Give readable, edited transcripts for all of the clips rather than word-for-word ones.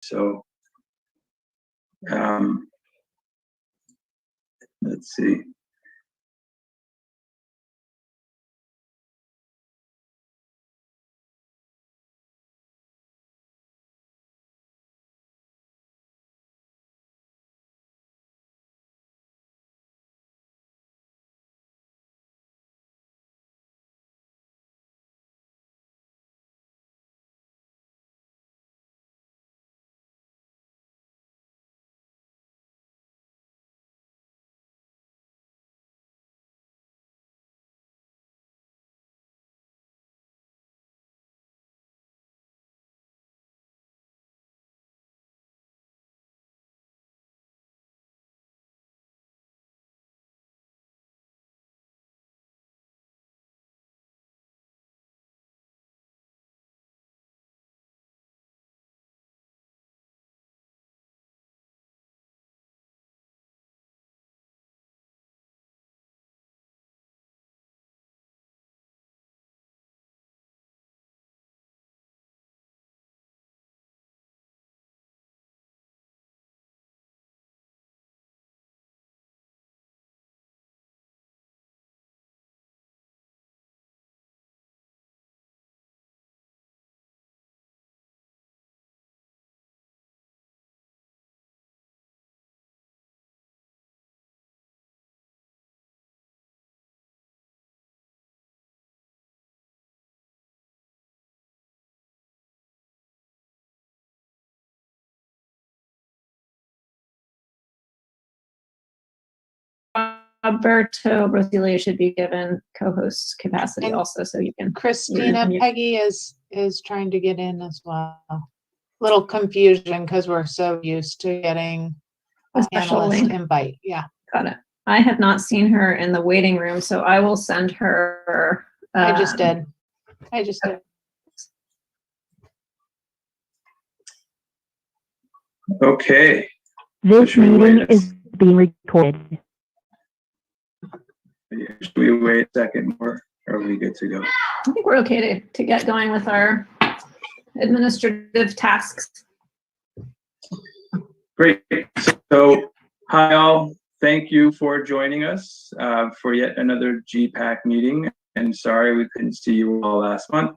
So let's see. Roberto Brasilia should be given co-host capacity And also, so you can. Christina Peggy is trying to get in as well. Little confusion because we're so used to getting a special panelist link. invite. Yeah. Got it. I have not seen her in the waiting room, so I will send her. I just did. Okay. This meeting is being recorded. Should we wait a second more, or are we good to go? I think we're okay to get going with our administrative tasks. Great. So, hi all. Thank you for joining us for yet another GPAC meeting. And sorry we couldn't see you all last month.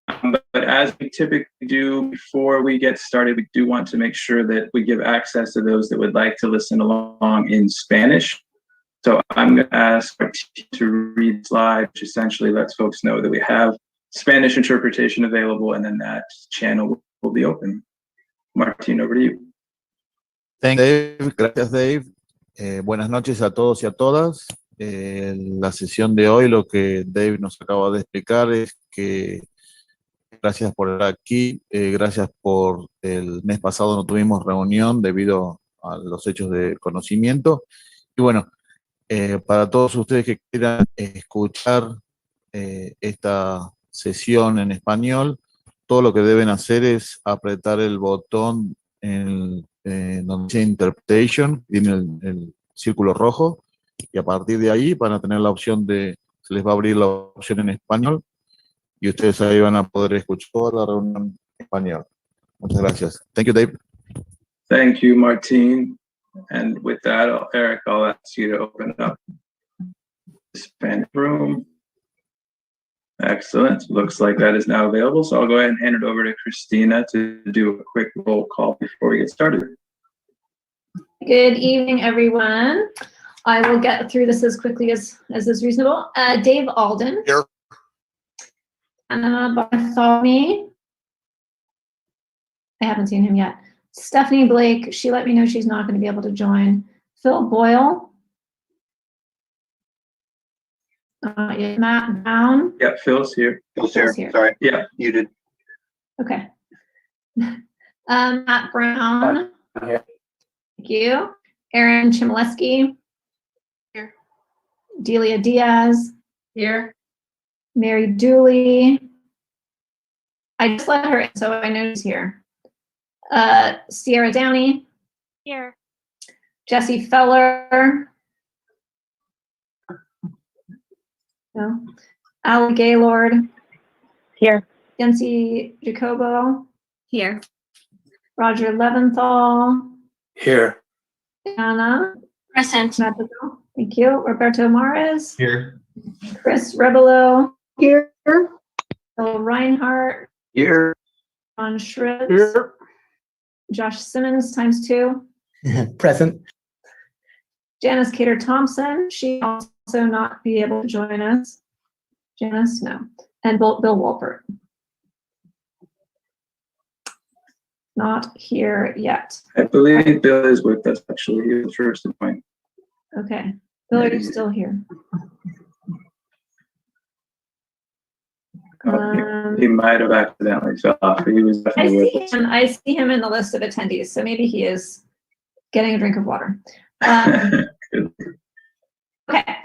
But as we typically do before we get started, we do want to make sure that we give access to those that would like to listen along in Spanish. So I'm going to ask our team to read the slide, which essentially lets folks know that we have Spanish interpretation available, and then that channel will be open. Martín, over to you. Thanks, Dave. Gracias, Dave. Buenas noches a todos y a todas. La sesión de hoy, lo que Dave nos acaba de explicar es que gracias por estar aquí, gracias por el mes pasado no tuvimos reunión debido a los hechos de conocimiento. Y bueno, para todos ustedes que quieran escuchar esta sesión en español, todo lo que deben hacer es apretar el botón en donde dice Interpretation, tiene el círculo rojo, y a partir de ahí van a tener la opción se les va a abrir la opción en español, y ustedes ahí van a poder escuchar toda la reunión en español. Muchas gracias. Thank you, Dave. Thank you, Martín. And with that, Eric, I'll ask you to open up the Spanish room. Excellent. Looks like that is now available. So I'll go ahead and hand it over to Christina to do a quick roll call before we get started. Good evening, everyone. I will get through this as quickly as is reasonable. Dave Alden. Here. Anna Bartholomew. I haven't seen him yet. Stephanie Blake, she let me know she's not going to be able to join. Phil Boyle. Matt Brown. Yeah, Phil's here. Phil's here. Sorry. Yeah, you did. Okay. Matt Brown. Here. Thank you. Aaron Chmielewski. Here. Delia Diaz. Here. Mary Dooley. I just let her in, so I know she's here. Sierra Downey. Here. Jesse Feller. No. Ali Gaylord. Here. Yancy Jacobo. Here. Roger Leventhal, Here. Anna. Present. Thank you. Roberto Mares, Here. Chris Rebelo, Here. Bill Reinhardt, Here. Ron Shribs, Josh Simmons ×2, Present. Janice Cater Thompson, she also not be able to join us. Janice, no. And Bill Wolpert. Not here yet. I believe Bill is with us, actually. He was first to point. Okay. Bill, are you still here? He might have accidentally fell off, but he was definitely with us. I see him in the list of attendees, so maybe he is getting a drink of water. Okay,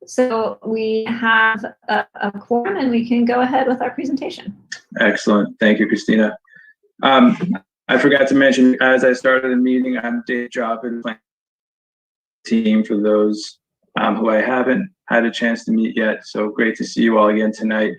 so we have a quorum and we can go ahead with our presentation. Excellent. Thank you, Christina. I forgot to mention, as I started the meeting, I'm Dave Joppin, team for those who I haven't had a chance to meet yet. So great to see you all again tonight.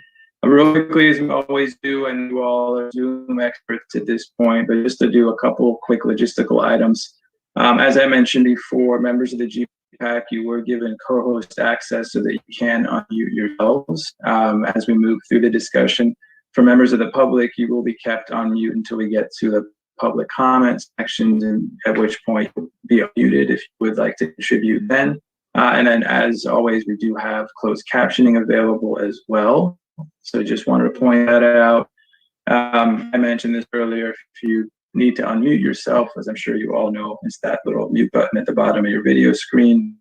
Real quickly, as we always do, and you all are Zoom experts at this point, but just to do a couple quick logistical items. As I mentioned before, members of the GPAC, you were given co-host access so that you can unmute yourselves as we move through the discussion. For members of the public, you will be kept on mute until we get to the public comment sections, and at which point you'll be unmuted if you would like to contribute then. And then, as always, we do have closed captioning available as well. So just wanted to point that out. I mentioned this earlier, if you need to unmute yourself, as I'm sure you all know, it's that little mute button at the bottom of your video screen.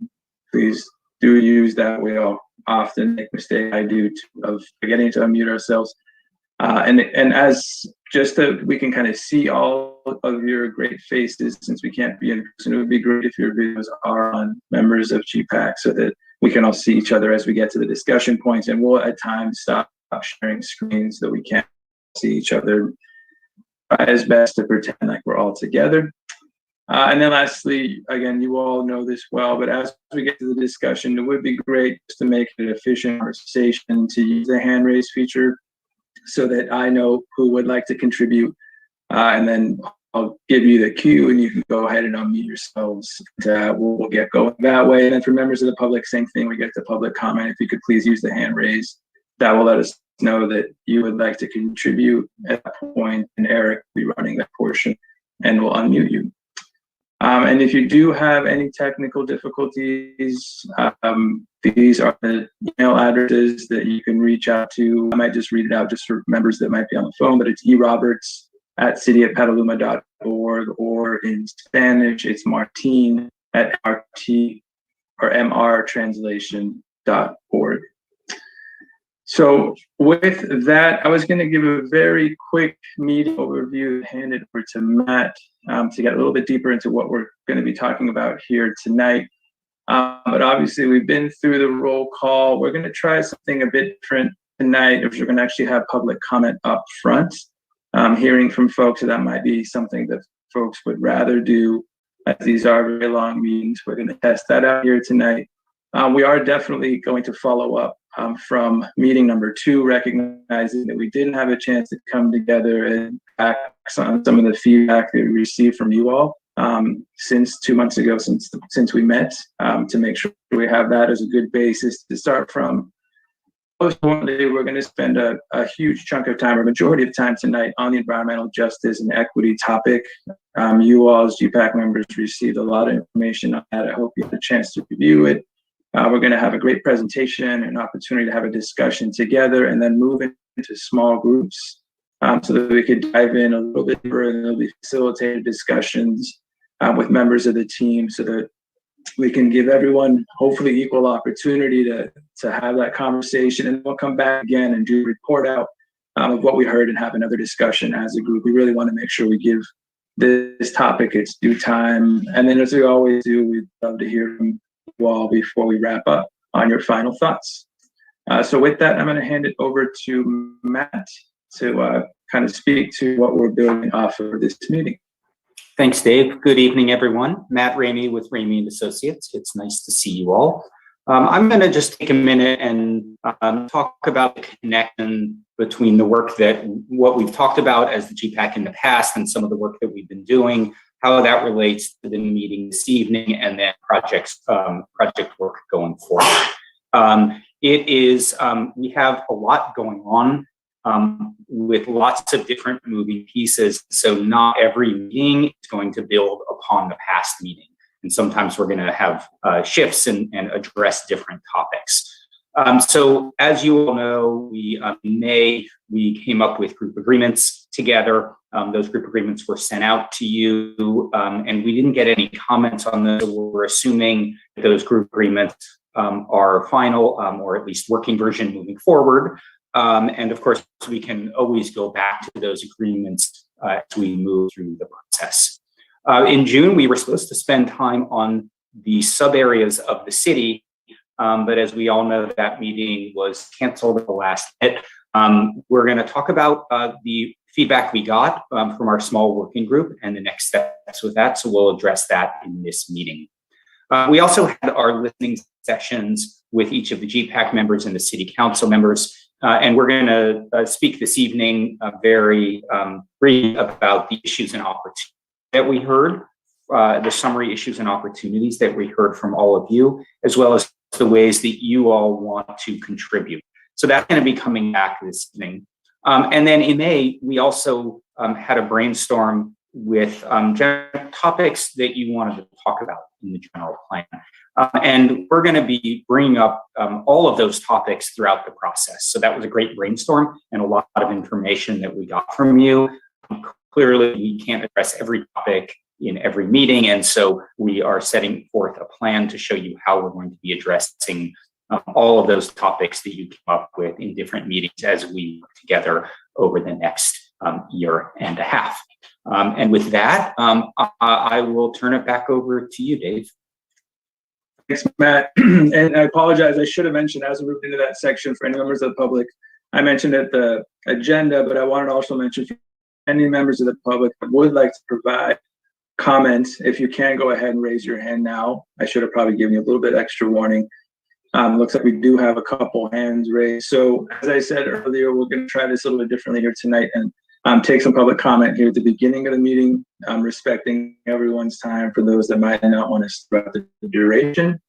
Please do use that. We all often make mistake I do of forgetting to unmute ourselves. And as just that we can kind of see all of your great faces, since we can't be in person, it would be great if your videos are on members of GPAC so that we can all see each other as we get to the discussion points, and we'll at times stop sharing screens so that we can't see each other, as best to pretend like we're all together. And then lastly, again, you all know this well, but as we get to the discussion, it would be great just to make it an efficient conversation to use the hand raise feature so that I know who would like to contribute. And then I'll give you the cue and you can go ahead and unmute yourselves. We'll get going that way. And then for members of the public, same thing, we get to public comment. If you could please use the hand raise, that will let us know that you would like to contribute at that point, and Eric will be running that portion and we'll unmute you. And if you do have any technical difficulties, these are the email addresses that you can reach out to. I might just read it out just for members that might be on the phone, but it's eroberts@city-of-petaluma.org, or in Spanish, it's martin@mrtranslation.org. So with that, I was going to give a very quick meeting overview, hand it over to Matt to get a little bit deeper into what we're going to be talking about here tonight. But obviously, we've been through the roll call. We're going to try something a bit different tonight, which we're going to actually have public comment up front. Hearing from folks, that might be something that folks would rather do, as these are very long meetings. We're going to test that out here tonight. We are definitely going to follow up from meeting number 2, recognizing that we didn't have a chance to come together and act on some of the feedback that we received from you all since 2 months ago, since we met, to make sure we have that as a good basis to start from. Most importantly, we're going to spend a huge chunk of time, or majority of time tonight, on the environmental justice and equity topic. You all as GPAC members received a lot of information on that. I hope you had a chance to review it. We're going to have a great presentation and an opportunity to have a discussion together, and then move into small groups so that we could dive in a little bit deeper, and there'll be facilitated discussions with members of the team so that we can give everyone hopefully equal opportunity to have that conversation. And we'll come back again and do a report out of what we heard and have another discussion as a group. We really want to make sure we give this topic its due time. And then, as we always do, we'd love to hear from you all before we wrap up on your final thoughts. So with that, I'm going to hand it over to Matt to kind of speak to what we're building off of this meeting. Thanks, Dave. Good evening, everyone. Matt Ramey with Ramey & Associates. It's nice to see you all. I'm going to just take a minute and talk about the connection between the work what we've talked about as the GPAC in the past and some of the work that we've been doing, how that relates to the meeting this evening, and then project work going forward. We have a lot going on with lots of different moving pieces, so not every meeting is going to build upon the past meeting. And sometimes we're going to have shifts and address different topics. So as you all know, in May, we came up with group agreements together. Those group agreements were sent out to you, and we didn't get any comments on those. So we're assuming that those group agreements are final, or at least working version moving forward. And of course, we can always go back to those agreements as we move through the process. In June, we were supposed to spend time on the sub areas of the city, but as we all know, that meeting was canceled at the last minute. We're going to talk about the feedback we got from our small working group and the next steps with that, so we'll address that in this meeting. We also had our listening sessions with each of the GPAC members and the city council members, and we're going to speak this evening very briefly about the issues and opportunities that we heard, the summary issues and opportunities that we heard from all of you, as well as the ways that you all want to contribute. So that's going to be coming back this evening. And then in May, we also had a brainstorm with topics that you wanted to talk about in the general plan. And we're going to be bringing up all of those topics throughout the process. So that was a great brainstorm and a lot of information that we got from you. Clearly, we can't address every topic in every meeting, and so we are setting forth a plan to show you how we're going to be addressing all of those topics that you came up with in different meetings as we work together over the next year and a half. And with that, I will turn it back over to you, Dave. Thanks, Matt. And I apologize, I should have mentioned as we moved into that section for any members of the public, I mentioned at the agenda, but I wanted to also mention if any members of the public that would like to provide comments, if you can go ahead and raise your hand now. I should have probably given you a little bit extra warning. Looks like we do have a couple hands raised. So as I said earlier, we're going to try this a little bit differently here tonight and take some public comment here at the beginning of the meeting, respecting everyone's time for those that might not want to throughout the duration.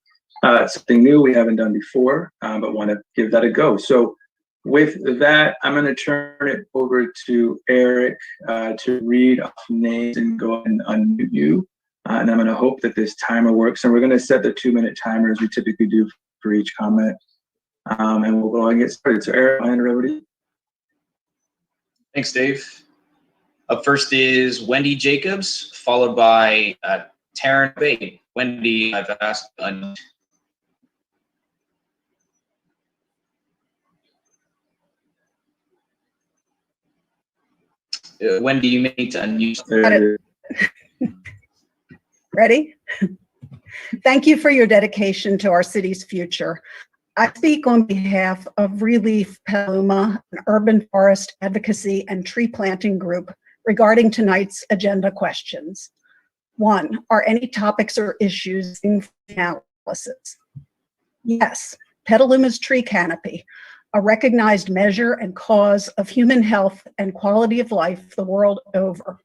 Something new we haven't done before, but want to give that a go. So with that, I'm going to turn it over to Eric to read off names and go and unmute you. And I'm going to hope that this timer works. And we're going to set the 2-minute timer as we typically do for each comment. And we'll go ahead and get started. So Eric, I'll hand it over to you. Thanks, Dave. Up first is Wendy Jacobs, followed by Taryn Babe. Wendy, I've asked. Wendy, you may need to unmute. Ready? Thank you for your dedication to our city's future. I speak on behalf of Relief Petaluma, an urban forest advocacy and tree planting group, regarding tonight's agenda questions. 1, are any topics or issues in analysis? Yes, Petaluma's tree canopy, a recognized measure and cause of human health and quality of life the world over.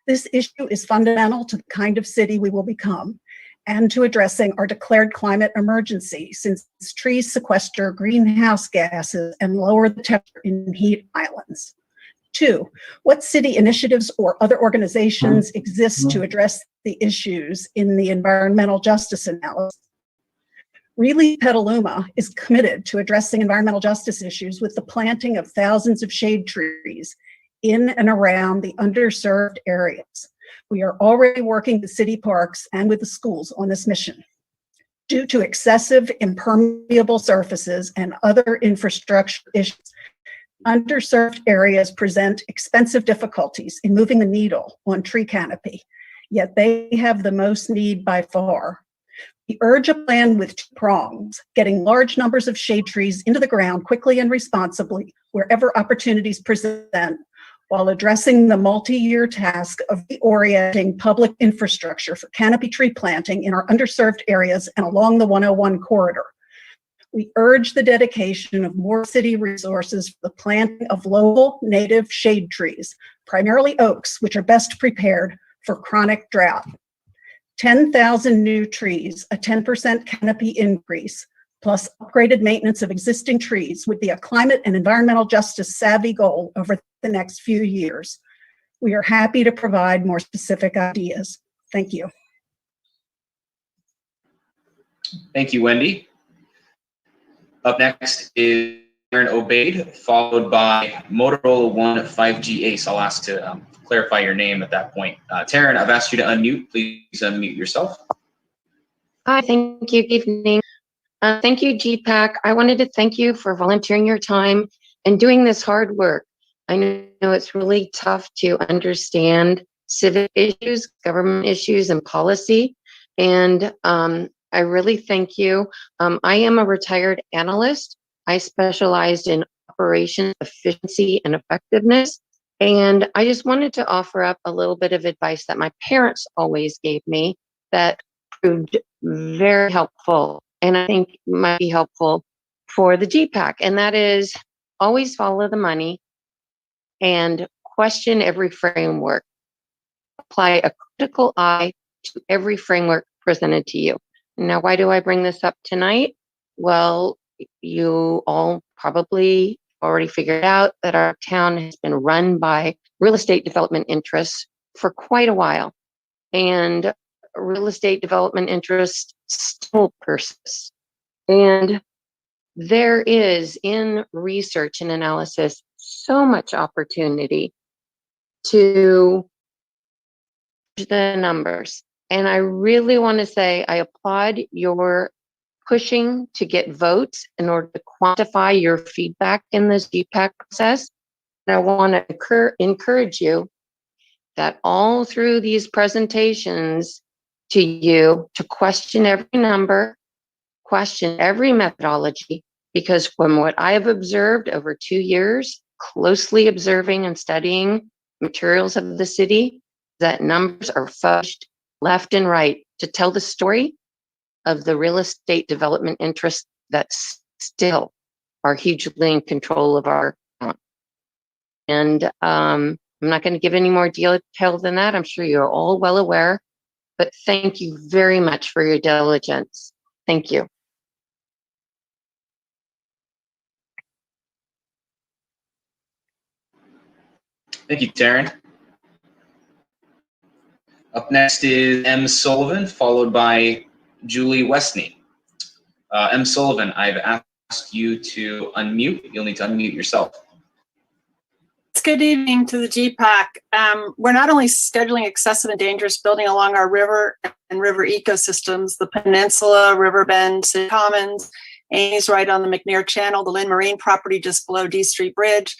This issue is fundamental to the kind of city we will become and to addressing our declared climate emergency, since trees sequester greenhouse gases and lower the temperature in heat islands. 2, what city initiatives or other organizations exist to address the issues in the environmental justice analysis? Relief Petaluma is committed to addressing environmental justice issues with the planting of thousands of shade trees in and around the underserved areas. We are already working with city parks and with the schools on this mission. Due to excessive impermeable surfaces and other infrastructure issues, underserved areas present expensive difficulties in moving the needle on tree canopy, yet they have the most need by far. We urge a plan with 2 prongs, getting large numbers of shade trees into the ground quickly and responsibly wherever opportunities present, while addressing the multi-year task of reorienting public infrastructure for canopy tree planting in our underserved areas and along the 101 corridor. We urge the dedication of more city resources for the planting of local native shade trees, primarily oaks, which are best prepared for chronic drought. 10,000 new trees, a 10% canopy increase, plus upgraded maintenance of existing trees would be a climate and environmental justice savvy goal over the next few years. We are happy to provide more specific ideas. Thank you. Thank you, Wendy. Up next is Aaron Obaid, followed by Motorola One 5G Ace. I'll ask to clarify your name at that point. Taryn, I've asked you to unmute. Please unmute yourself. Hi, thank you. Good evening. Thank you, GPAC. I wanted to thank you for volunteering your time and doing this hard work. I know it's really tough to understand civic issues, government issues, and policy. And I really thank you. I am a retired analyst. I specialized in operations efficiency and effectiveness. And I just wanted to offer up a little bit of advice that my parents always gave me that proved very helpful, and I think might be helpful for the GPAC. And that is always follow the money and question every framework. Apply a critical eye to every framework presented to you. Now, why do I bring this up tonight? Well, you all probably already figured out that our town has been run by real estate development interests for quite a while. And real estate development interests still persist. And there is in research and analysis so much opportunity to the numbers. And I really want to say I applaud your pushing to get votes in order to quantify your feedback in this GPAC process. And I want to encourage you that all through these presentations to you to question every number, question every methodology, because from what I have observed over 2 years, closely observing and studying materials of the city, that numbers are fudged left and right to tell the story of the real estate development interests that still are hugely in control of our town. And I'm not going to give any more detail than that. I'm sure you're all well aware, but thank you very much for your diligence. Thank you. Thank you, Taryn. Up next is M. Sullivan, followed by Julie Westney. M. Sullivan, I've asked you to unmute. You'll need to unmute yourself. Good evening to the GPAC. We're not only scheduling excessive and dangerous building along our river and river ecosystems, the peninsula, river bend, City Commons, Amy's right on the McNair Channel, the Lynn Marine property just below D Street Bridge.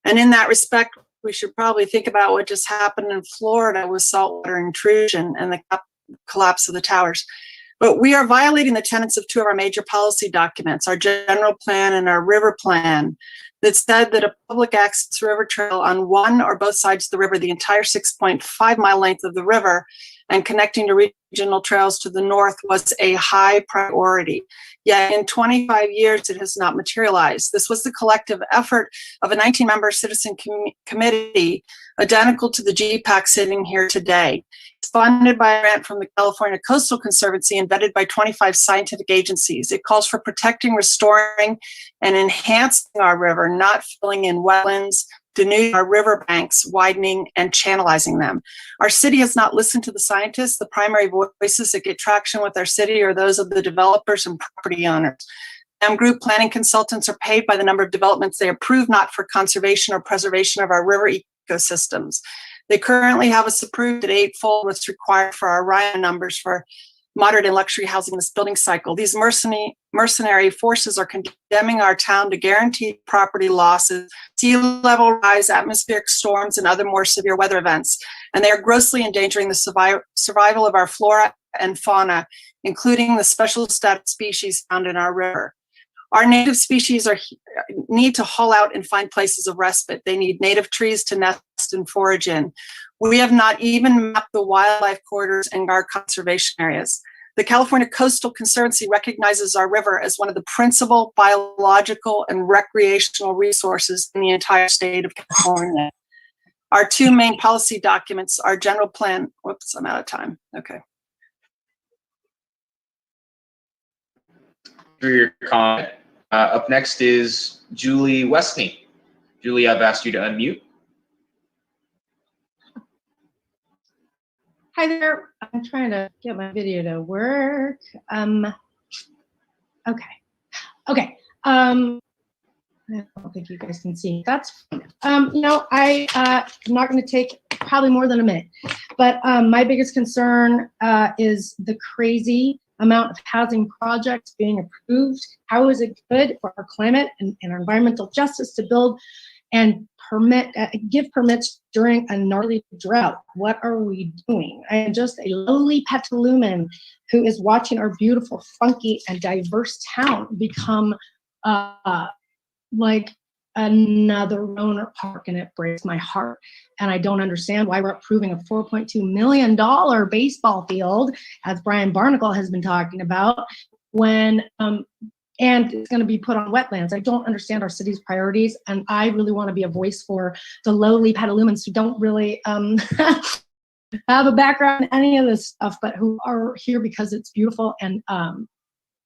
And in that respect, we should probably think about what just happened in Florida with saltwater intrusion and the collapse of the towers. But we are violating the tenets of two of our major policy documents, our general plan and our river plan, that said that a public access river trail on one or both sides of the river, the entire 6.5 mile length of the river, and connecting to regional trails to the north was a high priority. Yet in 25 years, it has not materialized. This was the collective effort of a 19-member citizen committee, identical to the GPAC sitting here today. It's funded by a grant from the California Coastal Conservancy and vetted by 25 scientific agencies. It calls for protecting, restoring, and enhancing our river, not filling in wetlands, denuding our riverbanks, widening and channelizing them. Our city has not listened to the scientists. The primary voices that get traction with our city are those of the developers and property owners. Group planning consultants are paid by the number of developments they approve, not for conservation or preservation of our river ecosystems. They currently have us approved at 8-fold what's required for our RIA numbers for moderate and luxury housing in this building cycle. These mercenary forces are condemning our town to guaranteed property losses, sea level rise, atmospheric storms, and other more severe weather events. And they are grossly endangering the survival of our flora and fauna, including the special status species found in our river. Our native species need to haul out and find places of respite. They need native trees to nest and forage in. We have not even mapped the wildlife corridors and our conservation areas. The California Coastal Conservancy recognizes our river as one of the principal biological and recreational resources in the entire state of California. Our two main policy documents are general plan. Whoops, I'm out of time. Okay. For your comment. Up next is Julie Westney. Julie, I've asked you to unmute. Hi there. I'm trying to get my video to work. Okay. I don't think you guys can see. That's fine. I'm not going to take probably more than a minute, but my biggest concern is the crazy amount of housing projects being approved. How is it good for our climate and our environmental justice to build and give permits during a gnarly drought? What are we doing? I am just a lowly Petaluman who is watching our beautiful, funky, and diverse town become like another Roner Park, and it breaks my heart. And I don't understand why we're approving a $4.2 million baseball field, as Brian Barnacle has been talking about, when and it's going to be put on wetlands. I don't understand our city's priorities, and I really want to be a voice for the lowly Petalumans who don't really have a background in any of this stuff, but who are here because it's beautiful and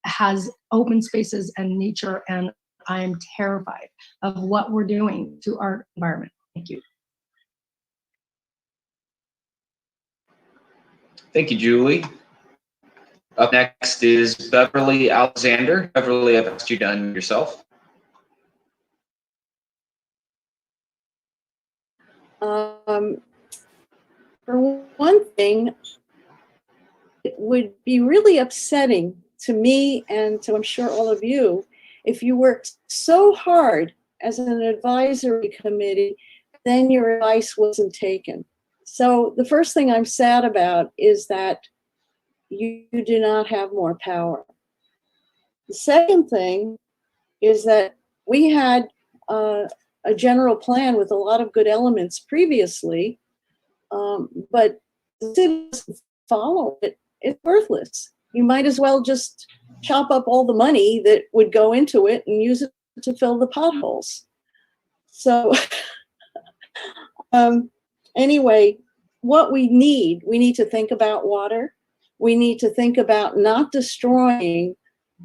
has open spaces and nature, and I'm terrified of what we're doing to our environment. Thank you. Thank you, Julie. Up next is Beverly Alexander. Beverly, I've asked you to unmute yourself. For one thing, it would be really upsetting to me and to, I'm sure, all of you, if you worked so hard as an advisory committee, then your advice wasn't taken. So the first thing I'm sad about is that you do not have more power. The second thing is that we had a general plan with a lot of good elements previously, but the city doesn't follow it. It's worthless. You might as well just chop up all the money that would go into it and use it to fill the potholes. So anyway, what we need to think about water. We need to think about not destroying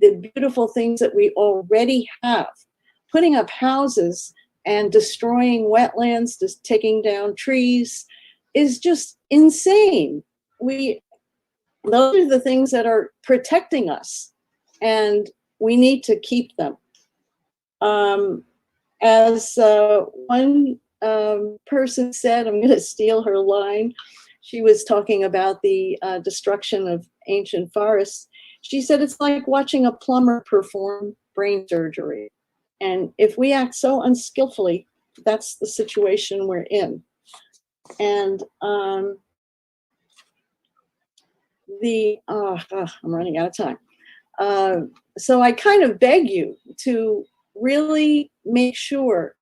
the beautiful things that we already have. Putting up houses and destroying wetlands, just taking down trees is just insane. Those are the things that are protecting us, and we need to keep them. As one person said, I'm going to steal her line. She was talking about the destruction of ancient forests. She said it's like watching a plumber perform brain surgery. And if we act so unskillfully, that's the situation we're in. And I'm running out of time. So I kind of beg you to really make sure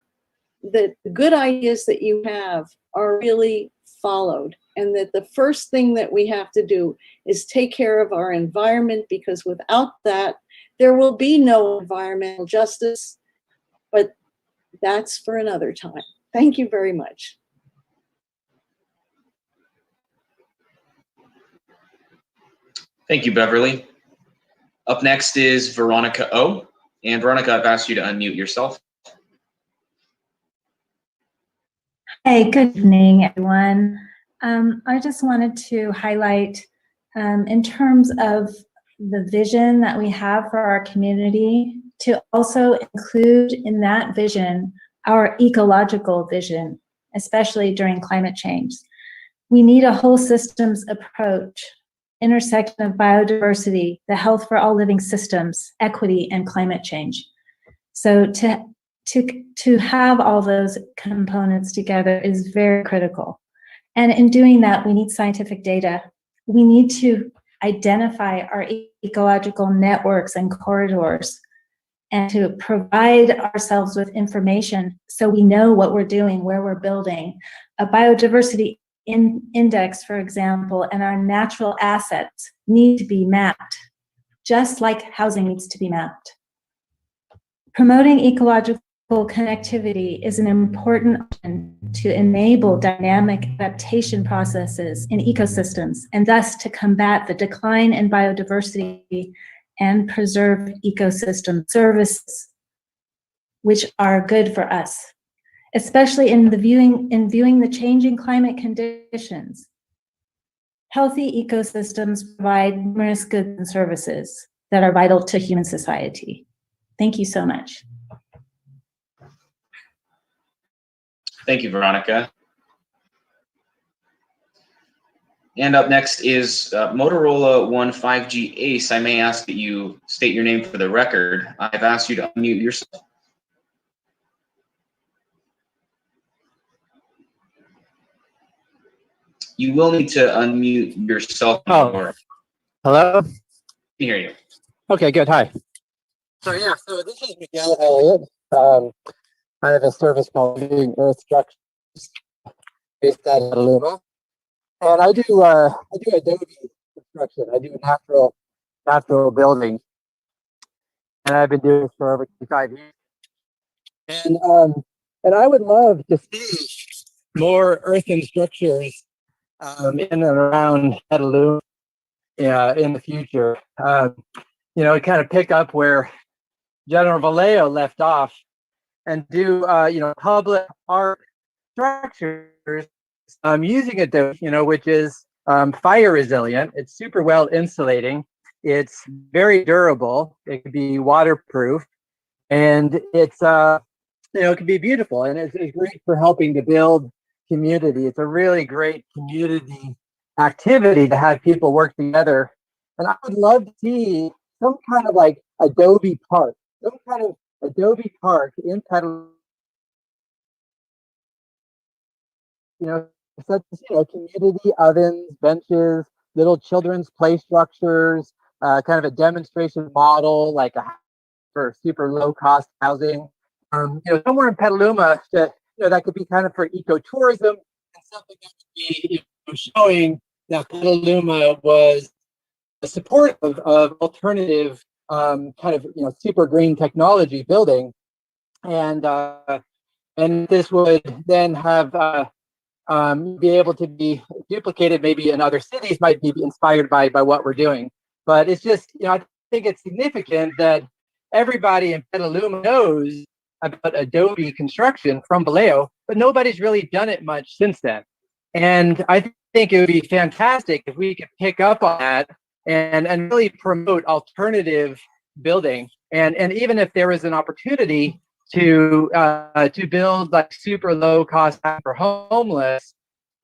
that the good ideas that you have are really followed, and that the first thing that we have to do is take care of our environment, because without that, there will be no environmental justice. But that's for another time. Thank you very much. Thank you, Beverly. Up next is Veronica O. And Veronica, I've asked you to unmute yourself. Hey, good evening, everyone. I just wanted to highlight, in terms of the vision that we have for our community, to also include in that vision our ecological vision, especially during climate change. We need a whole systems approach, intersection of biodiversity, the health for all living systems, equity, and climate change. So to have all those components together is very critical. And in doing that, we need scientific data. We need to identify our ecological networks and corridors, and to provide ourselves with information so we know what we're doing, where we're building. A biodiversity index, for example, and our natural assets need to be mapped, just like housing needs to be mapped. Promoting ecological connectivity is an important option to enable dynamic adaptation processes in ecosystems, and thus to combat the decline in biodiversity and preserve ecosystem services, which are good for us, especially in viewing the changing climate conditions. Healthy ecosystems provide numerous goods and services that are vital to human society. Thank you so much. Thank you, Veronica. And up next is Motorola One 5G Ace. I may ask that you state your name for the record. I've asked you to unmute yourself. You will need to unmute yourself. Oh, hello? Can hear you. Okay, good. Hi. So this is Miguel Elliott. I have a service called Living Earth Structures based out of Petaluma, and I do Adobe construction. I do natural building, and I've been doing this for over 25 years. And I would love to see more earthen structures in and around Petaluma in the future. Kind of pick up where General Vallejo left off and do public art structures using Adobe, which is fire resilient. It's super well insulating. It's very durable. It can be waterproof, and it's it can be beautiful, and it's great for helping to build community. It's a really great community activity to have people work together. And I would love to see some kind of like Adobe Park, some kind of Adobe Park in Petaluma, such as, community ovens, benches, little children's play structures, kind of a demonstration model, like for super low cost housing. Somewhere in Petaluma that could be kind of for ecotourism, and something that would be showing that Petaluma was supportive of alternative kind of super green technology building, and this would then have be able to be duplicated maybe in other cities, might be inspired by what we're doing. But it's just I think it's significant that everybody in Petaluma knows about Adobe construction from Vallejo, but nobody's really done it much since then. And I think it would be fantastic if we could pick up on that and really promote alternative building. And even if there is an opportunity to build like super low cost for homeless,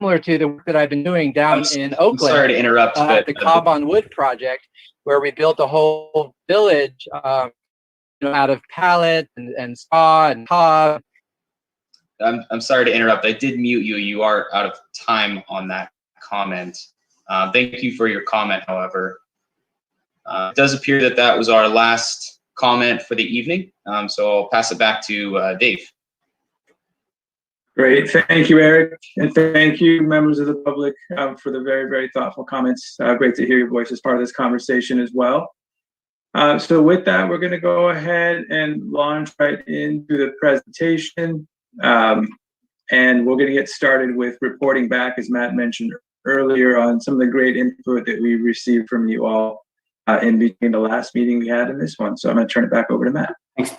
similar to the work that I've been doing down in Oakland. I'm sorry to interrupt, but the Cobb on Wood project, where we built a whole village out of pallet and saw and cob. I'm sorry to interrupt. I did mute you. You are out of time on that comment. Thank you for your comment, however. It does appear that that was our last comment for the evening. So I'll pass it back to Dave. Great. Thank you, Eric. And thank you, members of the public, for the very, very thoughtful comments. Great to hear your voice as part of this conversation as well. So with that, we're going to go ahead and launch right into the presentation. And we're going to get started with reporting back, as Matt mentioned earlier, on some of the great input that we received from you all in between the last meeting we had and this one. So I'm going to turn it back over to Matt.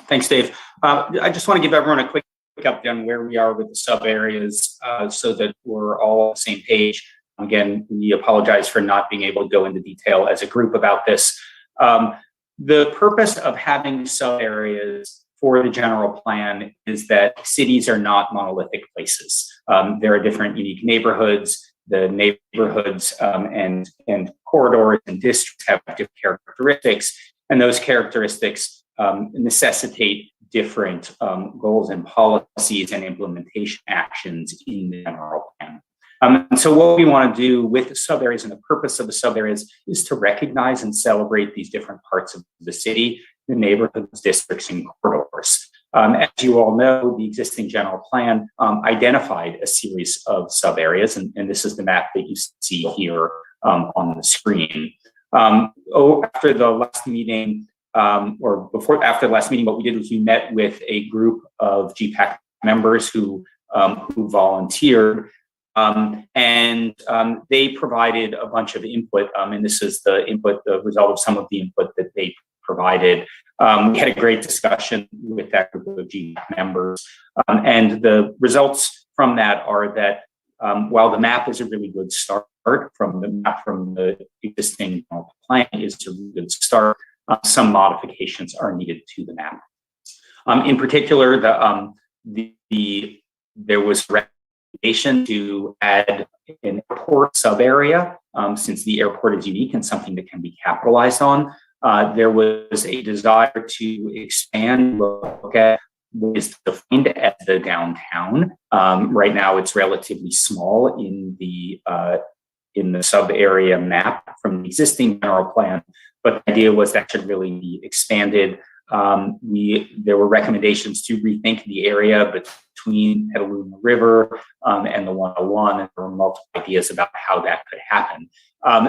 Thanks, Dave. I just want to give everyone a quick update on where we are with the sub areas so that we're all on the same page. Again, we apologize for not being able to go into detail as a group about this. The purpose of having sub areas for the general plan is that cities are not monolithic places. There are different unique neighborhoods. The neighborhoods and corridors and districts have different characteristics, and those characteristics necessitate different goals and policies and implementation actions in the general plan. And so what we want to do with the sub areas, and the purpose of the sub areas, is to recognize and celebrate these different parts of the city, the neighborhoods, districts, and corridors. As you all know, the existing general plan identified a series of sub-areas, and this is the map that you see here on the screen. After the last meeting, after the last meeting, what we did was we met with a group of GPAC members who volunteered, and they provided a bunch of input, and this is the result of some of the input that they provided. We had a great discussion with that group of GPAC members, and the results from that are that while the map is a really good start, from the existing plan is a really good start, some modifications are needed to the map. In particular, there was recommendation to add an airport sub-area, since the airport is unique and something that can be capitalized on. There was a desire to expand, look at what is defined as the downtown. Right now, it's relatively small in the sub-area map from the existing general plan, but the idea was that should really be expanded. There were recommendations to rethink the area between Petaluma River and the 101, and there were multiple ideas about how that could happen.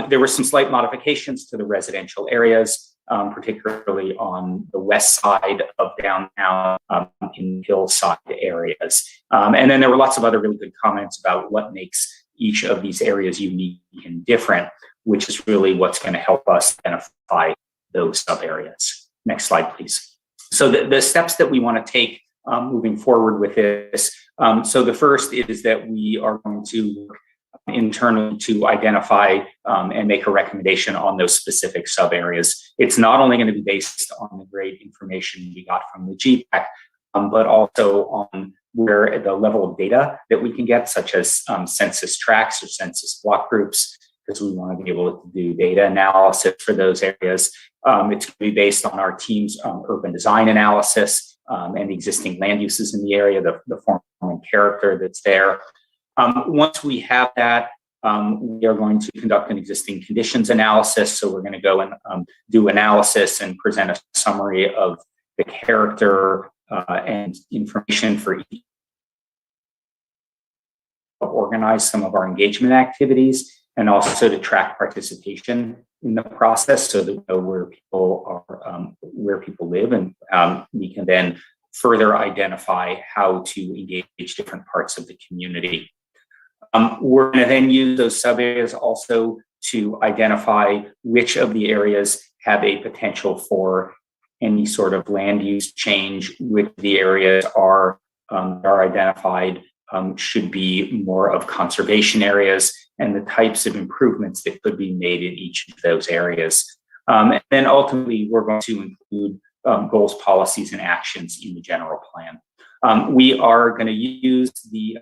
There were some slight modifications to the residential areas, particularly on the west side of downtown in hillside areas. And then there were lots of other really good comments about what makes each of these areas unique and different, which is really what's going to help us identify those sub areas. Next slide, please. So the steps that we want to take moving forward with this. So the first is that we are going to work internally to identify and make a recommendation on those specific sub areas. It's not only going to be based on the great information we got from the GPAC, but also on where the level of data that we can get, such as census tracts or census block groups, because we want to be able to do data analysis for those areas. It's going to be based on our team's urban design analysis and the existing land uses in the area, the form and character that's there. Once we have that, we are going to conduct an existing conditions analysis. So we're going to go and do analysis and present a summary of the character and information for each. Organize some of our engagement activities and also to track participation in the process so that we know where people live, and we can then further identify how to engage different parts of the community. We're going to then use those sub areas also to identify which of the areas have a potential for any sort of land use change, which the areas are identified should be more of conservation areas, and the types of improvements that could be made in each of those areas. And then ultimately, we're going to include goals, policies, and actions in the general plan. We are going to use the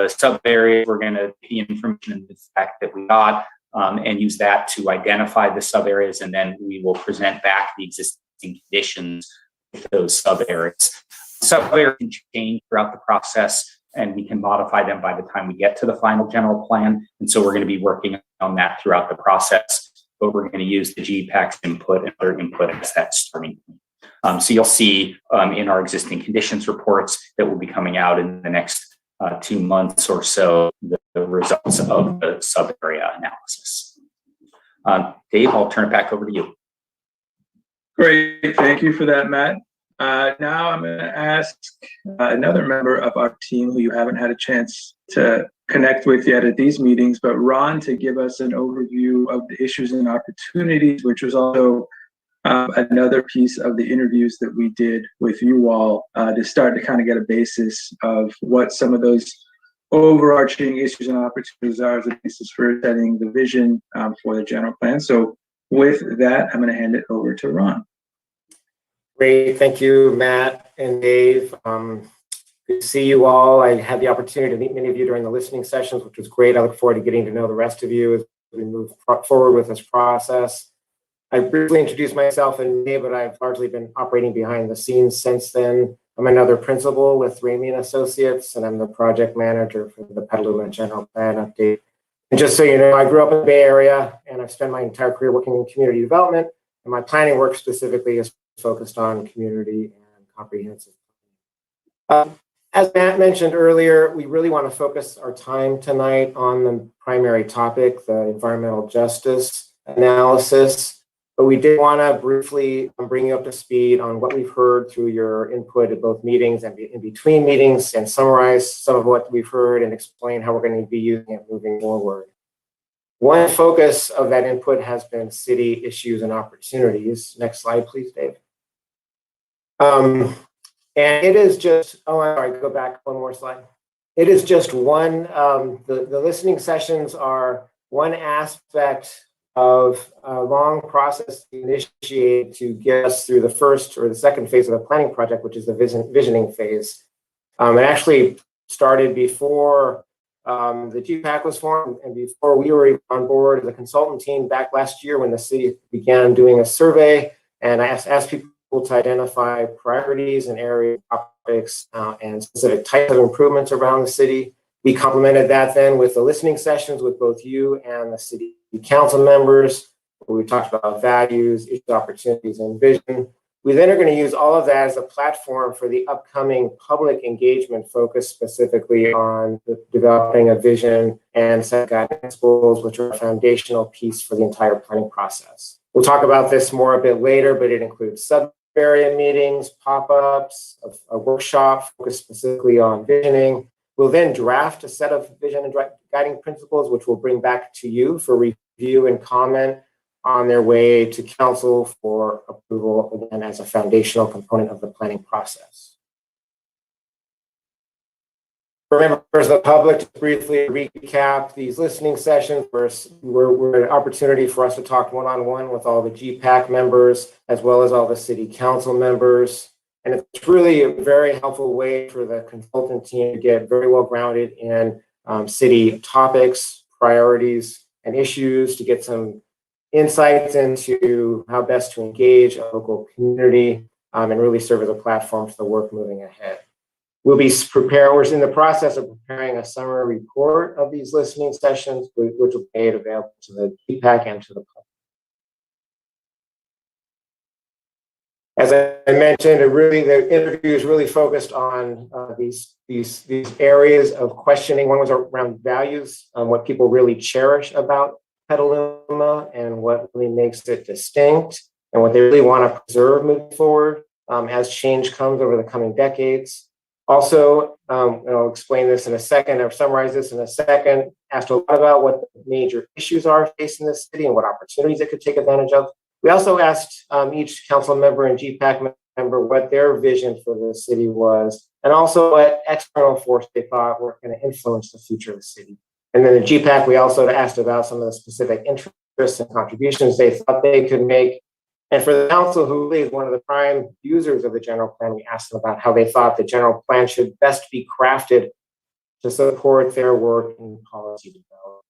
sub areas. We're going to the information and the fact that we got and use that to identify the sub areas, and then we will present back the existing conditions with those sub areas. Sub areas can change throughout the process, and we can modify them by the time we get to the final general plan. And so we're going to be working on that throughout the process, but we're going to use the GPAC's input and other input as that starting point. So you'll see in our existing conditions reports that will be coming out in the next 2 months or so, the results of the sub-area analysis. Dave, I'll turn it back over to you. Great, thank you for that, Matt. Now I'm going to ask another member of our team who you haven't had a chance to connect with yet at these meetings, but Ron, to give us an overview of the issues and opportunities, which was also another piece of the interviews that we did with you all to start to kind of get a basis of what some of those overarching issues and opportunities are as a basis for setting the vision for the general plan. So with that, I'm going to hand it over to Ron. Great, thank you, Matt and Dave. Good to see you all. I had the opportunity to meet many of you during the listening sessions, which was great. I look forward to getting to know the rest of you as we move forward with this process. I briefly introduced myself in May, but I've largely been operating behind the scenes since then. I'm another principal with Ramey & Associates, and I'm the project manager for the Petaluma General Plan Update. And just so you know, I grew up in the Bay Area, and I've spent my entire career working in community development, and my planning work specifically is focused on community and comprehensive As Matt mentioned earlier, we really want to focus our time tonight on the primary topic, the environmental justice analysis. But we did want to briefly bring you up to speed on what we've heard through your input at both meetings and in between meetings, and summarize some of what we've heard and explain how we're going to be using it moving forward. One focus of that input has been city issues and opportunities. Next slide, please, Dave. And it is just, oh, I'm sorry, go back one more slide. It is just one, the listening sessions are one aspect of a long process to initiate to get us through the first or the second phase of the planning project, which is the visioning phase. It actually started before the GPAC was formed and before we were on board as a consultant team back last year when the city began doing a survey. And I asked people to identify priorities and area topics and specific types of improvements around the city. We complemented that then with the listening sessions with both you and the city council members, where we talked about values, issues, opportunities, and vision. We then are going to use all of that as a platform for the upcoming public engagement focused specifically on developing a vision and set guiding principles, which are a foundational piece for the entire planning process. We'll talk about this more a bit later, but it includes sub-area meetings, pop-ups, a workshop focused specifically on visioning. We'll then draft a set of vision and guiding principles, which we'll bring back to you for review and comment on their way to council for approval, again, as a foundational component of the planning process. For members of the public, to briefly recap, these listening sessions were an opportunity for us to talk one-on-one with all the GPAC members, as well as all the city council members. And it's really a very helpful way for the consultant team to get very well grounded in city topics, priorities, and issues, to get some insights into how best to engage a local community and really serve as a platform for the work moving ahead. We're in the process of preparing a summary report of these listening sessions, which will be made available to the GPAC and to the public. As I mentioned, the interview is really focused on these areas of questioning. One was around values, what people really cherish about Petaluma and what really makes it distinct and what they really want to preserve moving forward as change comes over the coming decades. Also, and I'll explain this in a second, or summarize this in a second, asked a lot about what the major issues are facing the city and what opportunities it could take advantage of. We also asked each council member and GPAC member what their vision for the city was, and also what external force they thought were going to influence the future of the city. And then the GPAC, we also asked about some of the specific interests and contributions they thought they could make. And for the council, who really is one of the prime users of the general plan, we asked them about how they thought the general plan should best be crafted to support their work in policy development.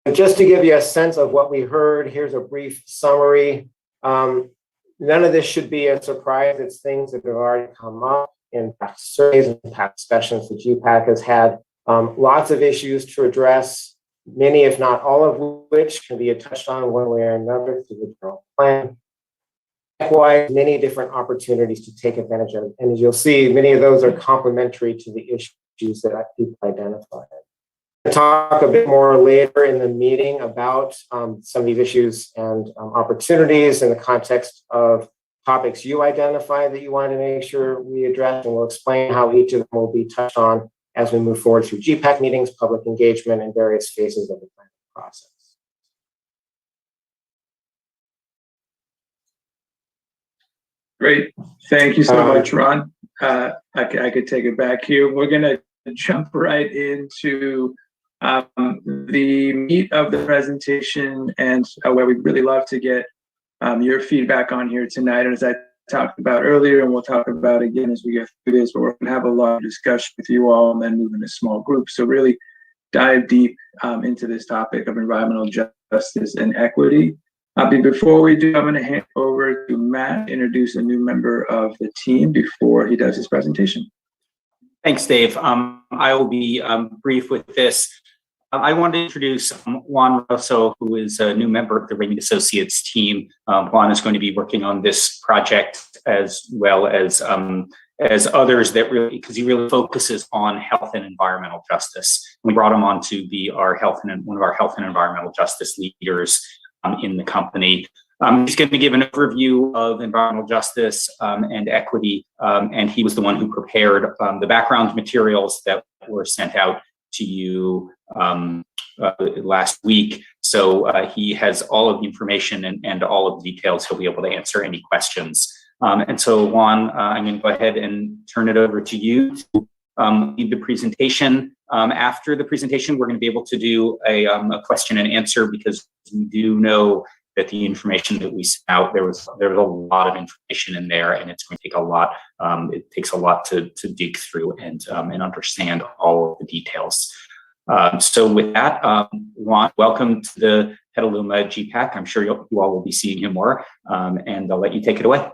And just to give you a sense of what we heard, here's a brief summary. None of this should be a surprise. It's things that have already come up in past surveys and past sessions. The GPAC has had lots of issues to address, many, if not all of which can be touched on one way or another through the general plan. Likewise, many different opportunities to take advantage of. And as you'll see, many of those are complementary to the issues that people identified. We'll talk a bit more later in the meeting about some of these issues and opportunities in the context of topics you identified that you wanted to make sure we address, and we'll explain how each of them will be touched on as we move forward through GPAC meetings, public engagement, and various phases of the planning process. Great. Thank you so much, Ron. I could take it back here. We're going to jump right into the meat of the presentation and where we'd really love to get your feedback on here tonight. And as I talked about earlier, and we'll talk about again as we get through this, but we're going to have a lot of discussion with you all and then move into small groups. So really dive deep into this topic of environmental justice and equity. Before we do, I'm going to hand over to Matt to introduce a new member of the team before he does his presentation. Thanks, Dave. I will be brief with this. I want to introduce Juan Rosso, who is a new member of the Raymond Associates team. Juan is going to be working on this project as well as as others that really, because he really focuses on health and environmental justice. We brought him on to be one of our health and environmental justice leaders in the company. He's going to give an overview of environmental justice and equity, and he was the one who prepared the background materials that were sent out to you last week. So he has all of the information and all of the details. He'll be able to answer any questions. And so Juan, I'm going to go ahead and turn it over to you to lead the presentation. After the presentation, we're going to be able to do a question and answer, because we do know that the information that we sent out, there was a lot of information in there, and it's going to take a lot. It takes a lot to dig through and understand all of the details. So with that, Juan, welcome to the Petaluma GPAC. I'm sure you all will be seeing him more, and I'll let you take it away.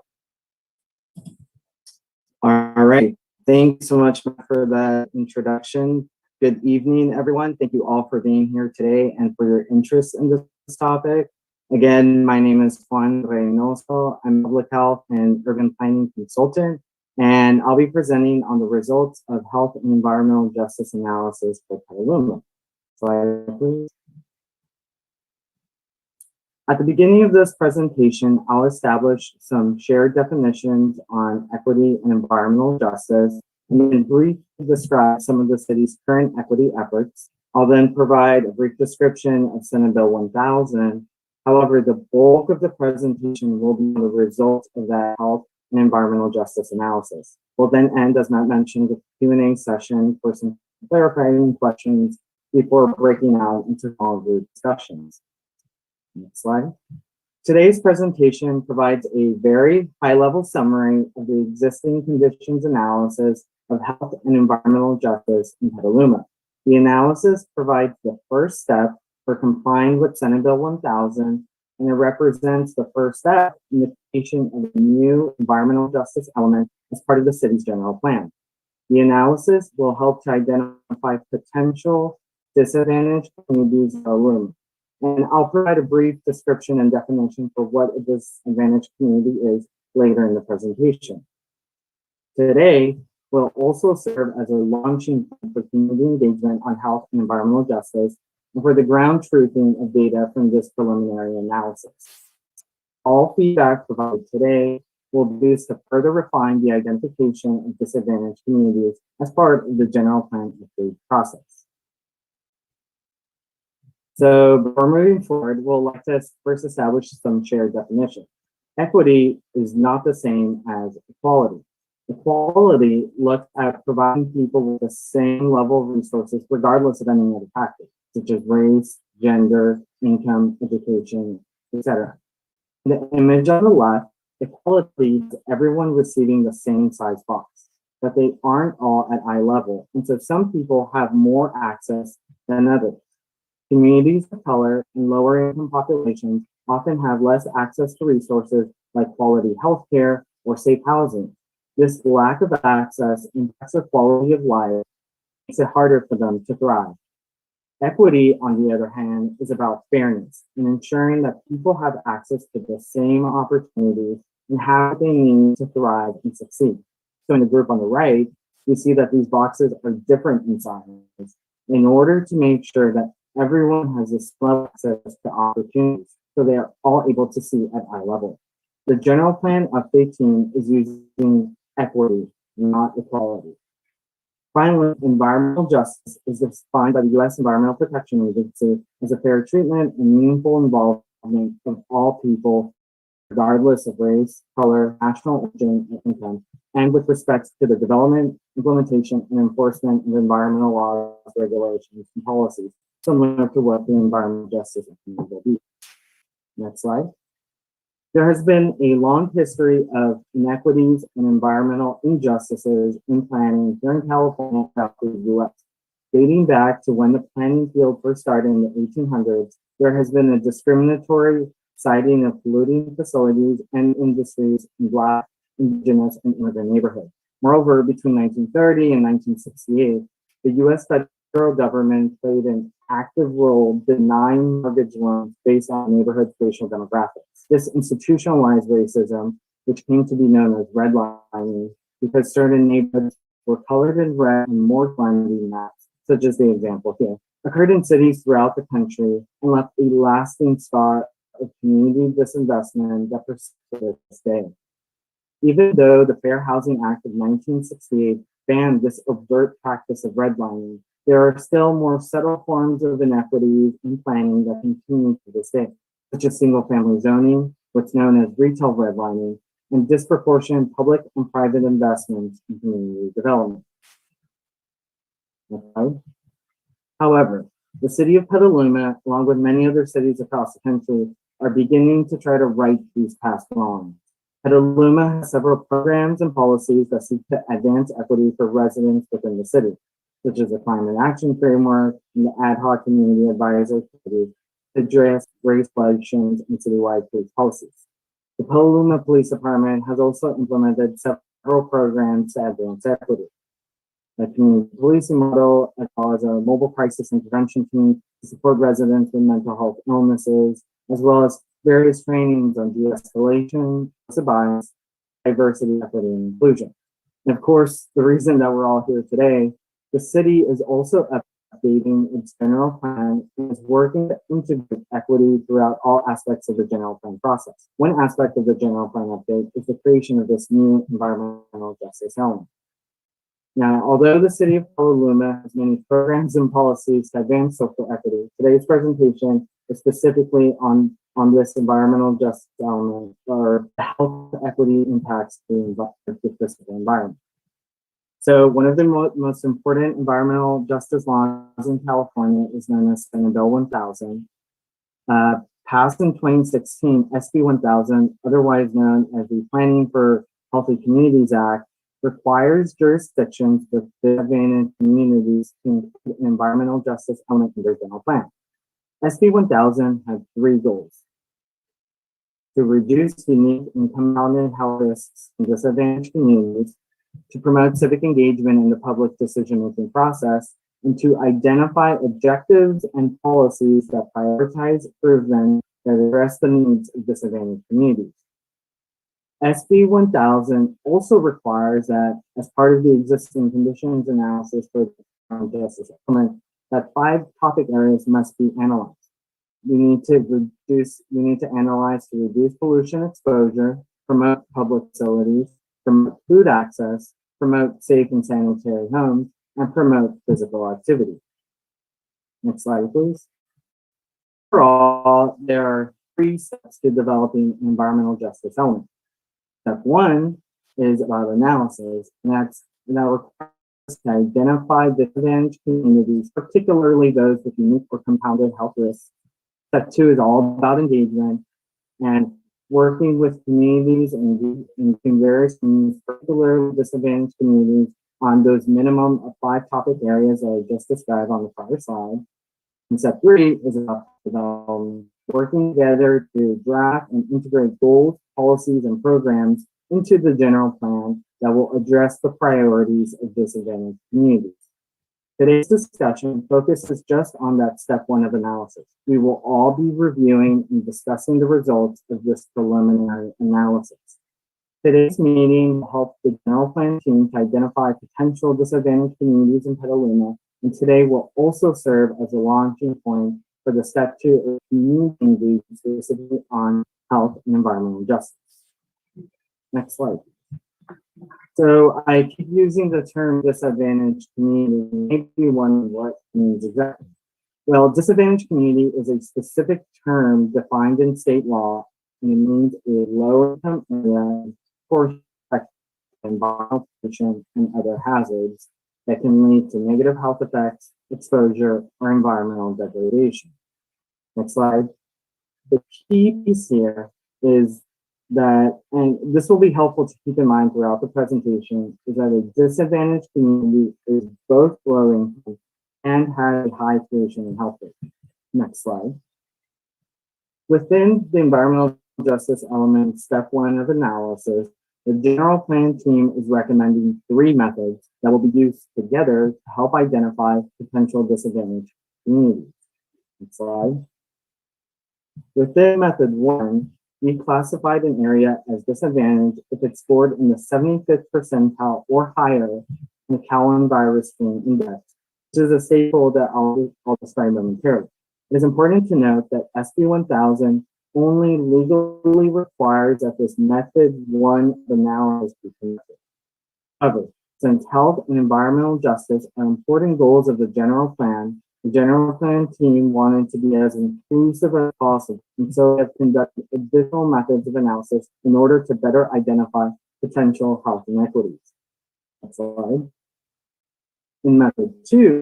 All right. Thanks so much for that introduction. Good evening, everyone. Thank you all for being here today and for your interest in this topic. Again, my name is Juan Reynoso. I'm a public health and urban planning consultant, and I'll be presenting on the results of health and environmental justice analysis for Petaluma. Slide, please. At the beginning of this presentation, I'll establish some shared definitions on equity and environmental justice, and then briefly describe some of the city's current equity efforts. I'll then provide a brief description of Senate Bill 1000. However, the bulk of the presentation will be on the results of that health and environmental justice analysis. We'll then end, as Matt mentioned, with a Q&A session for some clarifying questions before breaking out into small group discussions. Next slide. Today's presentation provides a very high-level summary of the existing conditions analysis of health and environmental justice in Petaluma. The analysis provides the first step for complying with Senate Bill 1000, and it represents the first step in the creation of a new environmental justice element as part of the city's general plan. The analysis will help to identify potential disadvantaged communities in Petaluma. And I'll provide a brief description and definition for what a disadvantaged community is later in the presentation. Today will also serve as a launching point for community engagement on health and environmental justice, and for the ground truthing of data from this preliminary analysis. All feedback provided today will be used to further refine the identification of disadvantaged communities as part of the general plan update process. So before moving forward, we'll like to first establish some shared definitions. Equity is not the same as equality. Equality looks at providing people with the same level of resources regardless of any other factors, such as race, gender, income, education, etc. The image on the left, equality is everyone receiving the same size box, but they aren't all at eye level, and so some people have more access than others. Communities of color and lower income populations often have less access to resources like quality healthcare or safe housing. This lack of access impacts their quality of life, makes it harder for them to thrive. Equity, on the other hand, is about fairness and ensuring that people have access to the same opportunities and have what they need to thrive and succeed. So in the group on the right, we see that these boxes are different in size in order to make sure that everyone has this level of access to opportunities, so they are all able to see at eye level. The general plan update team is using equity, not equality. Finally, environmental justice is defined by the U.S. Environmental Protection Agency as a fair treatment and meaningful involvement of all people, regardless of race, color, national origin, and income, and with respect to the development, implementation, and enforcement of environmental laws, regulations, and policies, similar to what the environmental justice will be. Next slide. There has been a long history of inequities and environmental injustices in planning here in California and throughout the U.S. Dating back to when the planning field first started in the 1800s, there has been a discriminatory siting of polluting facilities and industries in Black, Indigenous, and immigrant neighborhoods. Moreover, between 1930 and 1968, the U.S. federal government played an active role denying mortgage loans based on neighborhood spatial demographics. This institutionalized racism, which came to be known as redlining, because certain neighborhoods were colored in red and more calamity maps, such as the example here, occurred in cities throughout the country and left a lasting scar of community disinvestment that persists to this day. Even though the Fair Housing Act of 1968 banned this overt practice of redlining, there are still more subtle forms of inequities in planning that continue to this day, such as single-family zoning, what's known as retail redlining, and disproportionate public and private investments in community development. Okay. However, the city of Petaluma, along with many other cities across the country, are beginning to try to right these past wrongs. Petaluma has several programs and policies that seek to advance equity for residents within the city, such as the Climate Action Framework and the Ad Hoc Community Advisory Committee to address race relations and citywide police policies. The Petaluma Police Department has also implemented several programs to advance equity. The community policing model, as well as a mobile crisis intervention team to support residents with mental health illnesses, as well as various trainings on de-escalation, bias, diversity, equity, and inclusion. And of course, the reason that we're all here today, the city is also updating its general plan and is working to integrate equity throughout all aspects of the general plan process. One aspect of the general plan update is the creation of this new environmental justice element. Now, although the city of Petaluma has many programs and policies to advance social equity, today's presentation is specifically on this environmental justice element, or the health equity impacts the physical environment. So one of the most important environmental justice laws in California is known as Senate Bill 1000. Passed in 2016, SB 1000, otherwise known as the Planning for Healthy Communities Act, requires jurisdictions with disadvantaged communities to include an environmental justice element in their general plan. SB 1000 has three goals: to reduce unique and compounded health risks in disadvantaged communities, to promote civic engagement in the public decision-making process, and to identify objectives and policies that prioritize improvement that address the needs of disadvantaged communities. SB 1000 also requires that, as part of the existing conditions analysis for the justice element, that 5 topic areas must be analyzed. We need to analyze to reduce pollution exposure, promote public facilities, promote food access, promote safe and sanitary homes, and promote physical activity. Next slide, please. Overall, there are 3 steps to developing an environmental justice element. Step 1 is about analysis, and that requires us to identify disadvantaged communities, particularly those with unique or compounded health risks. Step 2 is all about engagement and working with communities and various communities, particularly disadvantaged communities, on those minimum of 5 topic areas that I just described on the prior slide. And step 3 is about working together to draft and integrate goals, policies, and programs into the general plan that will address the priorities of disadvantaged communities. Today's discussion focuses just on that step 1 of analysis. We will all be reviewing and discussing the results of this preliminary analysis. Today's meeting will help the general plan team to identify potential disadvantaged communities in Petaluma, and today will also serve as a launching point for the step 2 of community engagement, specifically on health and environmental justice. Next slide. So I keep using the term disadvantaged community. Maybe you wonder what it means exactly. Well, disadvantaged community is a specific term defined in state law, and it means a low-income area for environmental pollution and other hazards that can lead to negative health effects, exposure, or environmental degradation. Next slide. The key piece here is that, and this will be helpful to keep in mind throughout the presentation, is that a disadvantaged community is both low income and has a high pollution and health rate. Next slide. Within the environmental justice element, step 1 of analysis, the general plan team is recommending 3 methods that will be used together to help identify potential disadvantaged communities. Next slide. Within method 1, We classified an area as disadvantaged if it scored in the 75th percentile or higher in the Cowan Virus Screen Index, which is a staple that I'll describe momentarily. It is important to note that SB 1000 only legally requires that this method 1 analysis be conducted. However, since health and environmental justice are important goals of the general plan, the general plan team wanted to be as inclusive as possible, and so have conducted additional methods of analysis in order to better identify potential health inequities. Next slide. In method 2,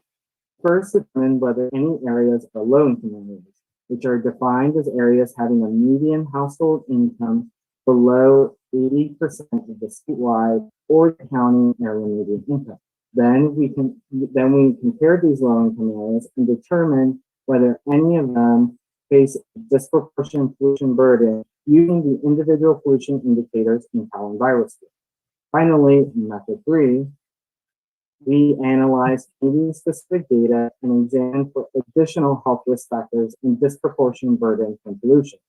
first determine whether any areas are low-income areas, which are defined as areas having a median household income below 80% of the statewide or county area median income. Then we compare these low-income areas and determine whether any of them face a disproportionate pollution burden using the individual pollution indicators in Cowan Virus Scale. Finally, in method 3, we analyze community-specific data and examine for additional health risk factors and disproportionate burden from pollution.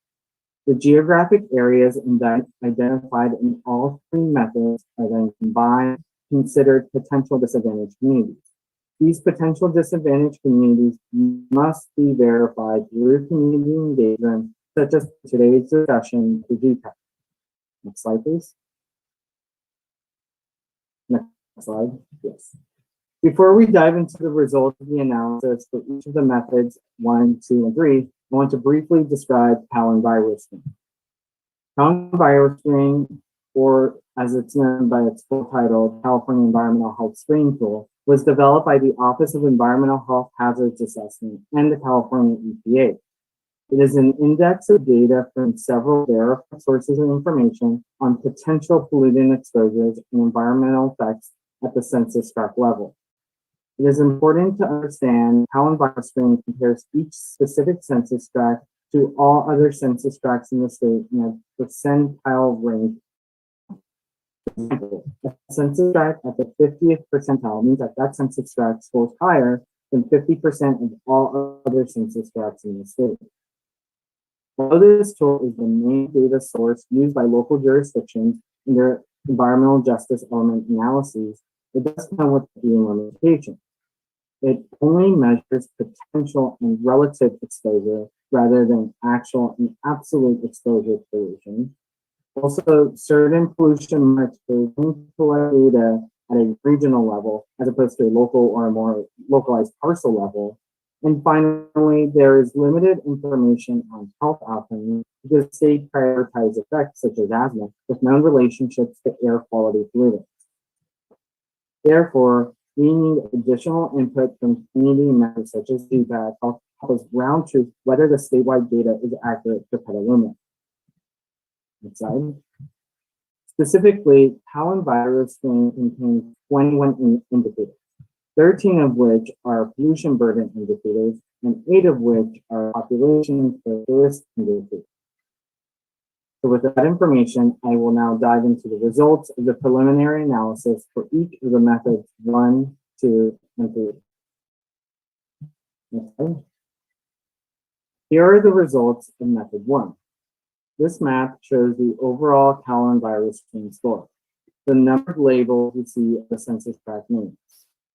The geographic areas identified in all 3 methods are then combined, considered potential disadvantaged communities. These potential disadvantaged communities must be verified through community engagement, such as today's discussion with GPAC. Next slide, please. Next slide, yes. Before we dive into the results of the analysis for each of the methods 1, 2, and 3, I want to briefly describe Cowan Virus Screen. Cowan Virus Screen, or as it's known by its full title, California Environmental Health Screening Tool, was developed by the Office of Environmental Health Hazards Assessment and the California EPA. It is an index of data from several verified sources of information on potential pollutant exposures and environmental effects at the census tract level. It is important to understand how Virus Screen compares each specific census tract to all other census tracts in the state in a percentile range. For example, a census tract at the 50th percentile means that that census tract scores higher than 50% of all other census tracts in the state. Although this tool is the main data source used by local jurisdictions in their environmental justice element analyses, it does come with a few limitations. It only measures potential and relative exposure rather than actual and absolute exposure to pollution. Also, certain pollution metrics collect data at a regional level as opposed to a local or a more localized parcel level. And finally, there is limited information on health outcomes because the state prioritizes effects such as asthma with known relationships to air quality pollutants. Therefore, we need additional input from community members such as GPAC to help us ground truth whether the statewide data is accurate for Petaluma. Next slide. Specifically, Cowan Virus Screen contains 21 indicators, 13 of which are pollution burden indicators, and 8 of which are population characteristic indicators. So with that information, I will now dive into the results of the preliminary analysis for each of the methods 1, 2, and 3. Next slide. Here are the results of method 1. This map shows the overall Cowan Virus Screen score. The numbered labels you see are the census tract names.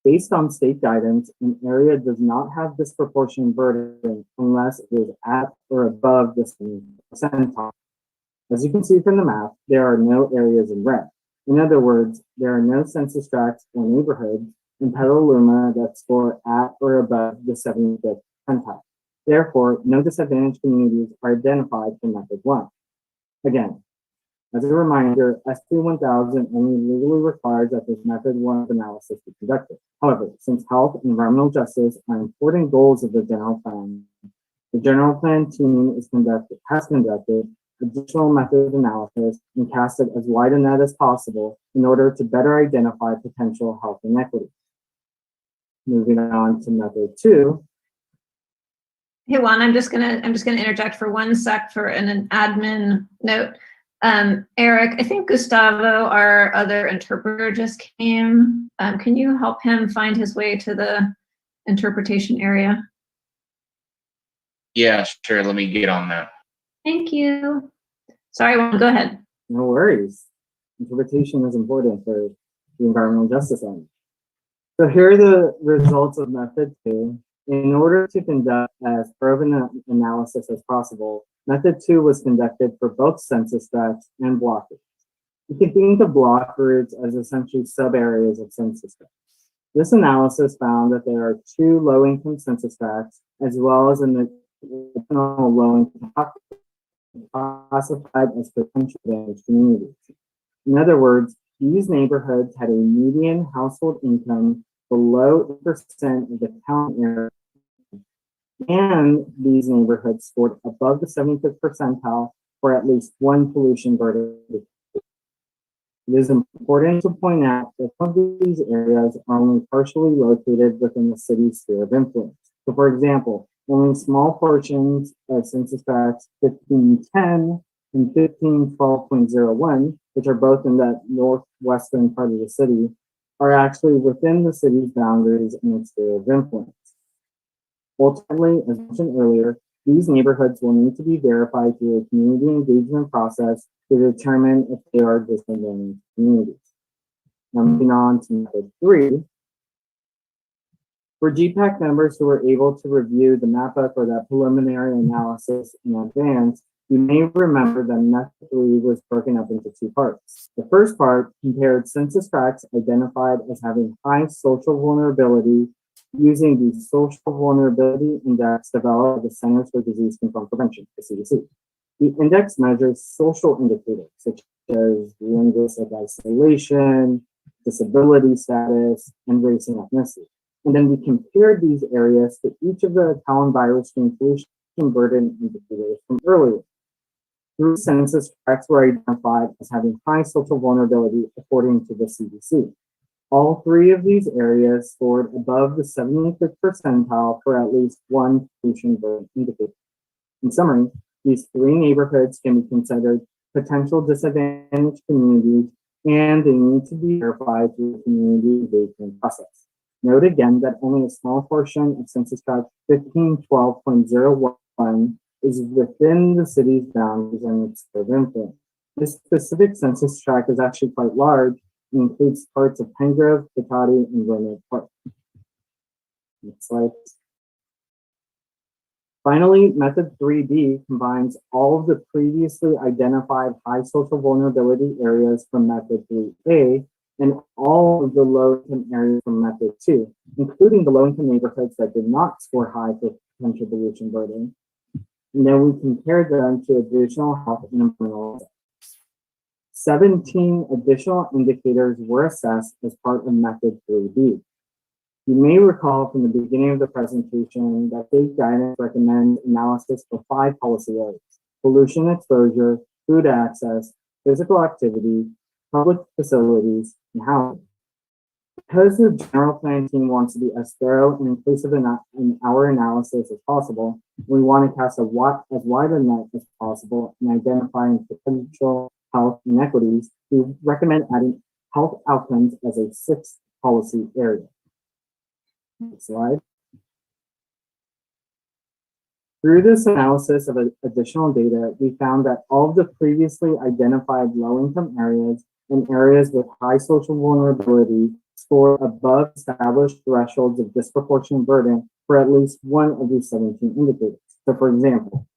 Based on state guidance, an area does not have disproportionate burden unless it is at or above the 70th percentile. As you can see from the map, there are no areas in red. In other words, there are no census tracts or neighborhoods in Petaluma that score at or above the 75th percentile. Therefore, no disadvantaged communities are identified for method 1. Again, as a reminder, SB 1000 only legally requires that this method 1 of analysis be conducted. However, since health and environmental justice are important goals of the general plan, the general plan team has conducted additional method analysis and casted as wide a net as possible in order to better identify potential health inequities. Moving on to method 2. Hey Juan, I'm just gonna interject for 1 sec for an admin note. Eric, I think Gustavo, our other interpreter, just came. Can you help him find his way to the interpretation area? Yeah, sure. Let me get on that. Thank you. Sorry, Juan, go ahead. No worries. Interpretation is important for the environmental justice element. So here are the results of method 2. In order to conduct as thorough an analysis as possible, method 2 was conducted for both census tracts and block groups. You can think of block groups as essentially sub-areas of census tracts. This analysis found that there are 2 low-income census tracts as well as an additional low-income population classified as potential damaged communities. In other words, these neighborhoods had a median household income below 8% of the county area, and these neighborhoods scored above the 75th percentile for at least one pollution burden. It is important to point out that some of these areas are only partially located within the city's sphere of influence. So, for example, only small portions of census tracts 1510 and 1512.01, which are both in that northwestern part of the city, are actually within the city's boundaries and its sphere of influence. Ultimately, as mentioned earlier, these neighborhoods will need to be verified through a community engagement process to determine if they are disadvantaged communities. Now, moving on to method 3. For GPAC members who were able to review the MAPA or that preliminary analysis in advance, you may remember that method 3 was broken up into 2 parts. The first part compared census tracts identified as having high social vulnerability using the Social Vulnerability Index developed by the Centers for Disease Control and Prevention, the CDC. The index measures social indicators such as linguistic isolation, disability status, and race and ethnicity. And then we compared these areas to each of the Talon virus strain pollution burden indicators from earlier. Three census tracts were identified as having high social vulnerability according to the CDC. All 3 of these areas scored above the 75th percentile for at least one pollution burden indicator. In summary, these 3 neighborhoods can be considered potential disadvantaged communities, and they need to be verified through the community engagement process. Note again that only a small portion of census tract 1512.01 is within the city's boundaries and its sphere of influence. This specific census tract is actually quite large and includes parts of Pengrove, Pecati, and Roanoke Park. Next slide. Finally, method 3B combines all of the previously identified high social vulnerability areas from method 3A and all of the low-income areas from method 2, including the low-income neighborhoods that did not score high for potential pollution burden. And then we compared them to additional health and environmental results. 17 additional indicators were assessed as part of method 3B. You may recall from the beginning of the presentation that state guidance recommends analysis for 5 policy areas: pollution exposure, food access, physical activity, public facilities, and housing. Because the general plan team wants to be as thorough and inclusive in our analysis as possible, we want to cast as wide a net as possible in identifying potential health inequities. We recommend adding health outcomes as a 6th policy area. Next slide. Through this analysis of additional data, we found that all of the previously identified low-income areas and areas with high social vulnerability score above established thresholds of disproportionate burden for at least one of these 17 indicators. So, for example,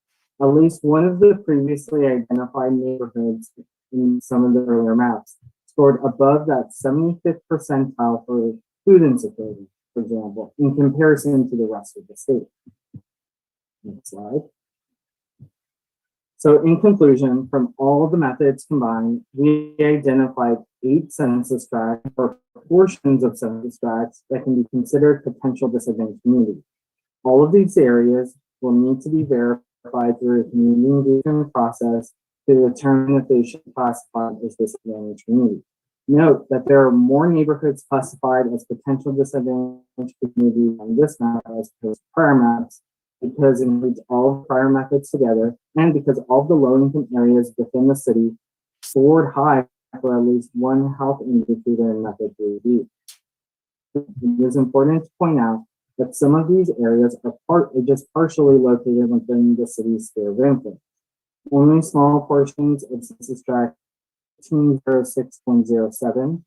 at least one of the previously identified neighborhoods in some of the earlier maps scored above that 75th percentile for food insecurity, for example, in comparison to the rest of the state. Next slide. So in conclusion, from all of the methods combined, we identified 8 census tracts or portions of census tracts that can be considered potential disadvantaged communities. All of these areas will need to be verified through a community engagement process to determine if they should be classified as disadvantaged communities. Note that there are more neighborhoods classified as potential disadvantaged communities on this map as opposed to prior maps, because it includes all of prior methods together, and because all of the low-income areas within the city scored high for at least one health indicator in method 3B. It is important to point out that some of these areas are just partially located within the city's sphere of influence. Only small portions of census tract 1506.07,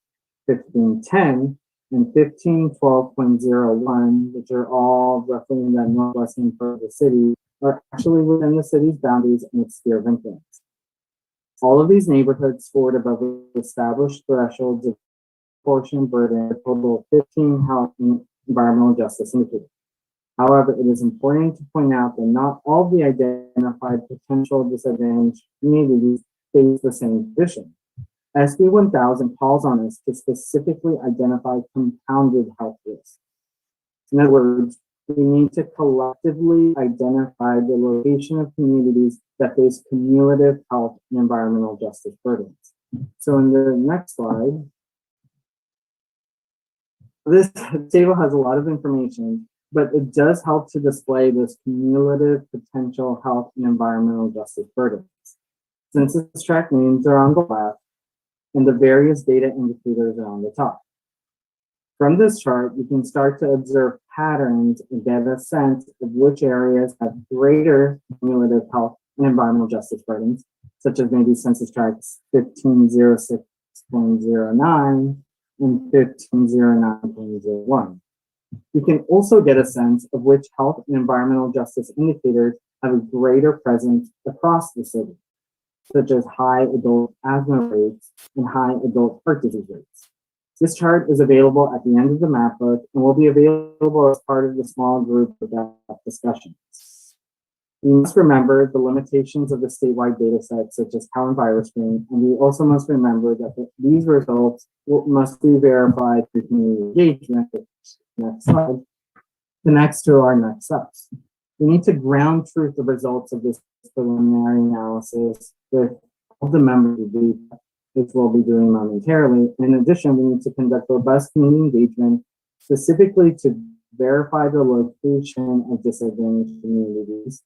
1510, and 1512.01, which are all roughly in the northwestern part of the city, are actually within the city's boundaries and its sphere of influence. All of these neighborhoods scored above the established thresholds of portion burden, a total of 15 health and environmental justice indicators. However, it is important to point out that not all of the identified potential disadvantaged communities face the same condition. SB 1000 calls on us to specifically identify compounded health risks. In other words, we need to collectively identify the location of communities that face cumulative health and environmental justice burdens. So in the next slide, this table has a lot of information, but it does help to display this cumulative potential health and environmental justice burdens. Census tract names are on the left, and the various data indicators are on the top. From this chart, you can start to observe patterns and get a sense of which areas have greater cumulative health and environmental justice burdens, such as maybe census tracts 1506.09 and 1509.01. You can also get a sense of which health and environmental justice indicators have a greater presence across the city, such as high adult asthma rates and high adult heart disease rates. This chart is available at the end of the map book and will be available as part of the small group of discussions. We must remember the limitations of the statewide data set, such as cow and virus strain, and we also must remember that these results must be verified through community engagement. Next slide. Connects to our next steps. We need to ground truth the results of this preliminary analysis with all the members of the which we'll be doing momentarily. In addition, we need to conduct robust community engagement, specifically to verify the location of disadvantaged communities,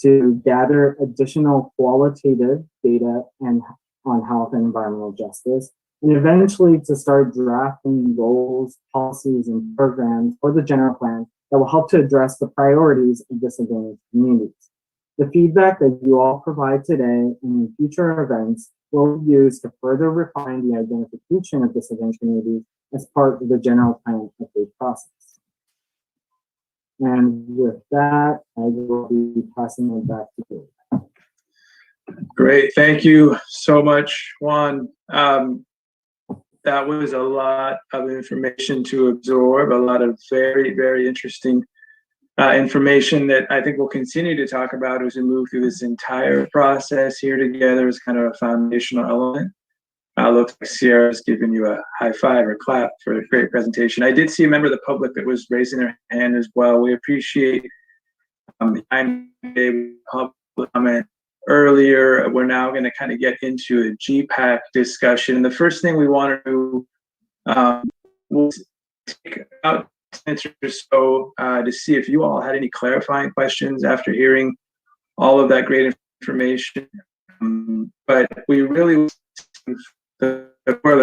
to gather additional qualitative data and on health and environmental justice, and eventually to start drafting goals, policies, and programs for the general plan that will help to address the priorities of disadvantaged communities. The feedback that you all provide today and in future events will be used to further refine the identification of disadvantaged communities as part of the general plan update process. And with that, I will be passing it back to you. Great, thank you so much, Juan. That was a lot of information to absorb, a lot of very, very interesting information that I think we'll continue to talk about as we move through this entire process here together as kind of a foundational element. Looks like Sierra's giving you a high five or clap for a great presentation. I did see a member of the public that was raising their hand as well. We appreciate the public comment earlier. We're now going to kind of get into a GPAC discussion. The first thing we want to do was take out 10 minutes or so to see if you all had any clarifying questions after hearing all of that great information. But we really the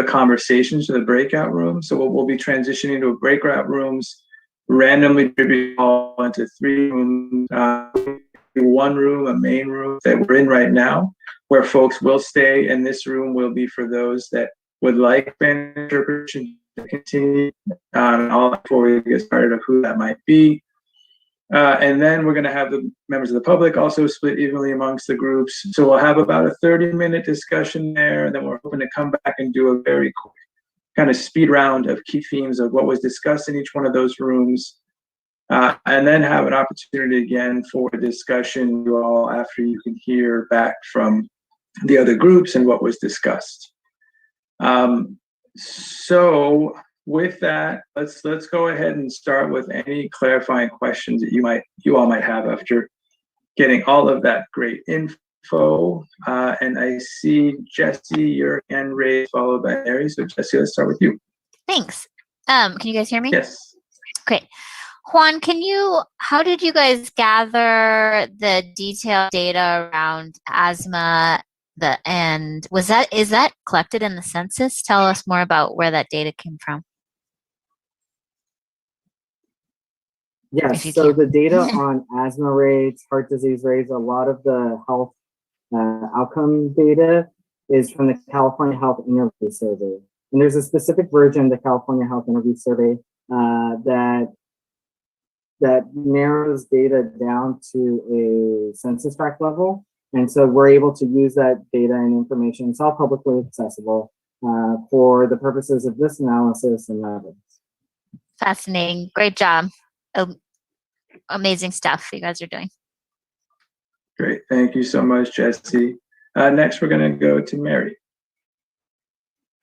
conversations to the breakout room. So we'll be transitioning to breakout rooms, randomly distributed all into 3 rooms. One room, a main room that we're in right now, where folks will stay, and this room will be for those that would like Spanish interpretation to continue. All before we get started of who that might be. And then we're going to have the members of the public also split evenly amongst the groups. So we'll have about a 30-minute discussion there, and then we're hoping to come back and do a very quick kind of speed round of key themes of what was discussed in each one of those rooms. And then have an opportunity again for a discussion you all after you can hear back from the other groups and what was discussed. So with that, let's go ahead and start with any clarifying questions that you all might have after getting all of that great info. And I see Jesse, your hand raised, followed by Mary. So Jesse, let's start with you. Thanks. Can you guys hear me? Yes. Okay. Juan, how did you guys gather the detailed data around asthma? Is that collected in the census? Tell us more about where that data came from. Yes, so the data on asthma rates, heart disease rates, a lot of the health outcome data is from the California Health Interview Survey. And there's a specific version of the California Health Interview Survey that narrows data down to a census tract level. And so we're able to use that data and information. It's all publicly accessible for the purposes of this analysis and others. Fascinating. Great job. Amazing stuff you guys are doing. Great. Thank you so much, Jesse. Next, we're going to go to Mary.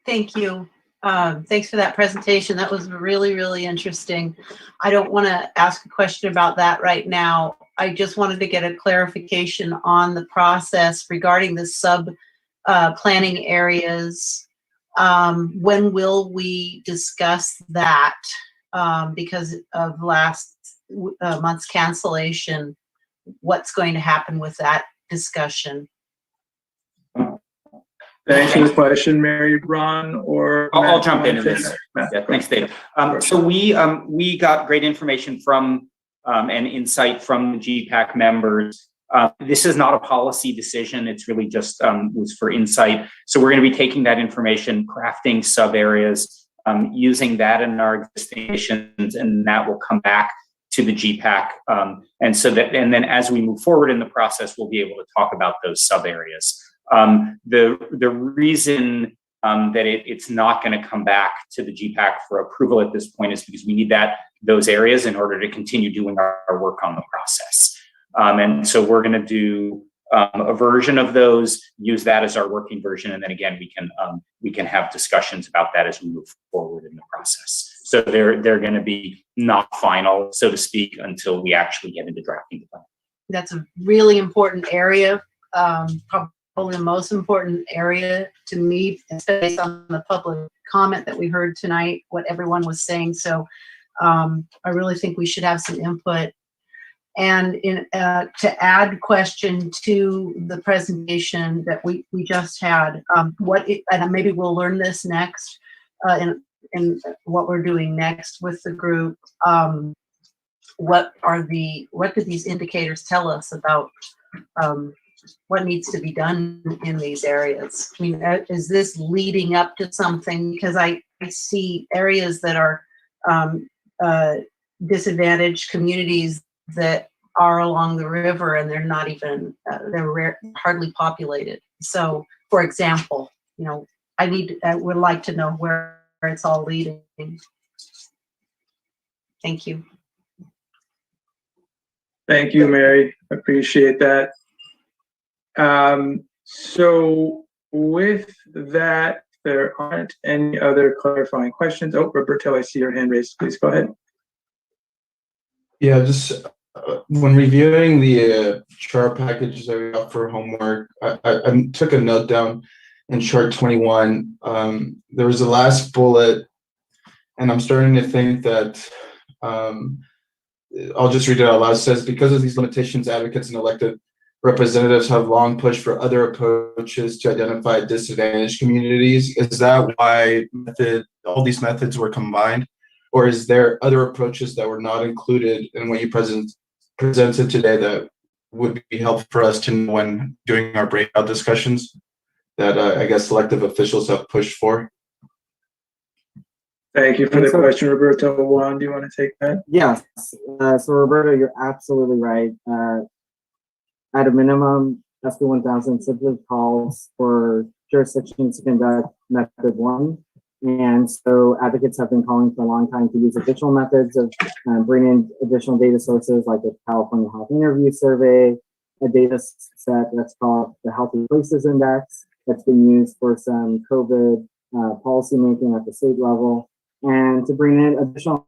Thank you. Thanks for that presentation. That was really, really interesting. I don't want to ask a question about that right now. I just wanted to get a clarification on the process regarding the sub planning areas. When will we discuss that? Because of last month's cancellation, what's going to happen with that discussion? Thanks for the question, Mary. Ron or I'll Matt, jump in want this. to- Yeah, thanks, Dave. So we got great information from and insight from the GPAC members. This is not a policy decision. It's really just was for insight. So we're going to be taking that information, crafting sub areas, using that in our existing missions, and that will come back to the GPAC. And then as we move forward in the process, we'll be able to talk about those sub areas. The reason that it's not going to come back to the GPAC for approval at this point is because we need those areas in order to continue doing our work on the process. And so we're going to do a version of those, use that as our working version, and then again we can have discussions about that as we move forward in the process. So they're going to be not final, so to speak, until we actually get into drafting the plan. That's a really important area, probably the most important area to me, based on the public comment that we heard tonight, what everyone was saying. So I really think we should have some input. And to add question to the presentation that we just had, and maybe we'll learn this next in what we're doing next with the group. What do these indicators tell us about what needs to be done in these areas? I mean, is this leading up to something? Because I see areas that are disadvantaged communities that are along the river, and they're not even they're hardly populated. So, for example, I would like to know where it's all leading. Thank you. Thank you, Mary. Appreciate that. So with that, there aren't any other clarifying questions. Oh, Roberto, I see your hand raised. Please go ahead. Yeah, just when reviewing the chart packages that we got for homework, I took a note down in chart 21. There was the last bullet, and I'm starting to think that I'll just read it out loud. It says, because of these limitations, advocates and elected representatives have long pushed for other approaches to identify disadvantaged communities. Is that why all these methods were combined? Or is there other approaches that were not included in what you presented today that would be helpful for us to know when doing our breakout discussions that I guess elected officials have pushed for? Thank you for the question, Roberto. Juan, do you want to take that? Yes. So Roberto, you're absolutely right. At a minimum, SB 1000 simply calls for jurisdictions to conduct method 1. And so advocates have been calling for a long time to use additional methods of bringing in additional data sources like the California Health Interview Survey, a data set that's called the Healthy Places Index that's been used for some COVID policymaking at the state level, and to bring in additional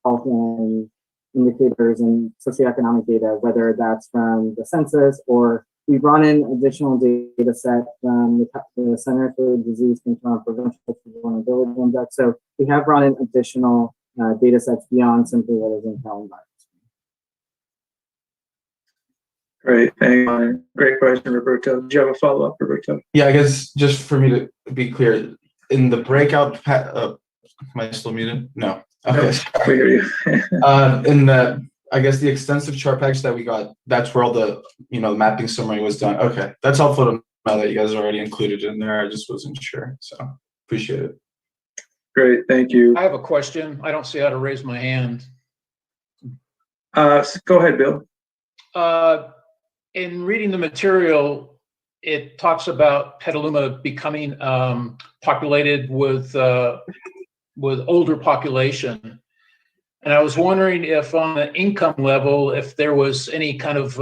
health and indicators and socioeconomic data, whether that's from the census or we brought in additional data set from the Center for Disease Control and Prevention of Vulnerability Index. So we have brought in additional data sets beyond simply what is in CalEnvironment. Great, thank you. Great question, Roberto. Do you have a follow-up, Roberto? Yeah, I guess just for me to be clear, in the breakout, am I still muted? No. Okay. We hear you. In the I guess the extensive chart package that we got, that's where all the, the mapping summary was done. Okay, that's helpful to know that you guys already included in there. I just wasn't sure, so appreciate it. Great, thank you. I have a question. I don't see how to raise my hand. Go ahead, Bill. In reading the material, it talks about Petaluma becoming populated with older population. And I was wondering if on the income level, if there was any kind of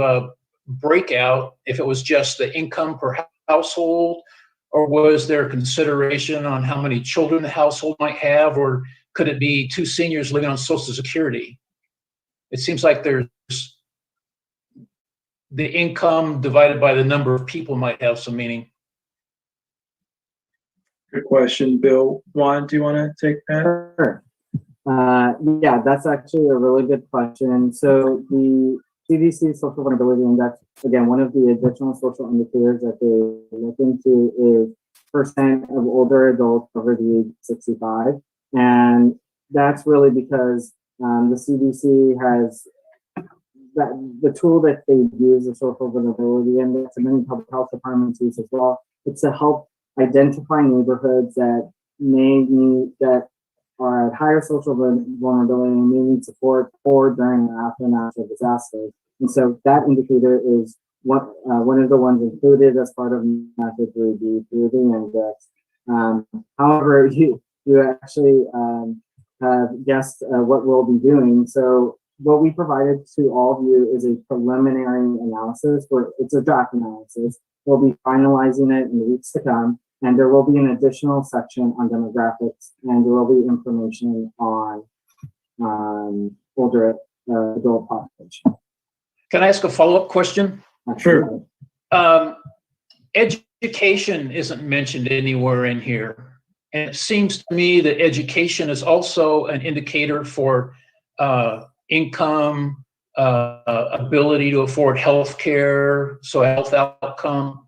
breakout, if it was just the income per household, or was there consideration on how many children the household might have, or could it be two seniors living on Social Security? It seems like there's the income divided by the number of people might have some meaning. Good question, Bill. Juan, do you want to take that? Sure. Yeah, that's actually a really good question. So the CDC Social Vulnerability Index, again, one of the additional social indicators that they look into is percent of older adults over the age of 65. And that's really because the CDC has the tool that they use, the Social Vulnerability Index, and many public health departments use as well. It's to help identify neighborhoods that that are at higher social vulnerability and may need support for, during, and after natural disasters. And so that indicator is one of the ones included as part of Method 3B through the index. However, you actually have guessed what we'll be doing. So what we provided to all of you is a preliminary analysis, where it's a draft analysis. We'll be finalizing it in the weeks to come, and there will be an additional section on demographics, and there will be information on older adult population. Can I ask a follow-up question? Sure. Education isn't mentioned anywhere in here. And it seems to me that education is also an indicator for income, ability to afford health care, so health outcomes,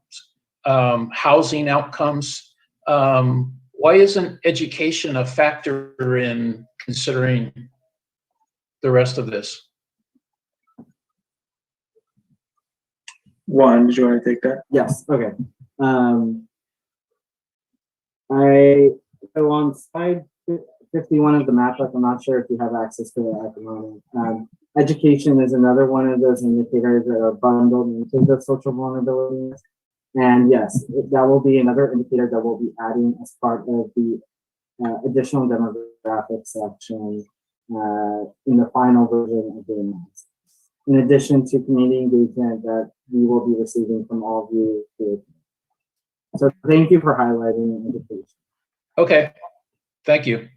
housing outcomes. Why isn't education a factor in considering the rest of this? Juan, did you want to take that? Yes, okay. So on slide 51 of the map, I'm not sure if you have access to it at the moment. Education is another one of those indicators that are bundled into the social vulnerability. And yes, that will be another indicator that we'll be adding as part of the additional demographic section in the final version of the analysis. In addition to community engagement that we will be receiving from all of you. So thank you for highlighting education. Okay, thank you.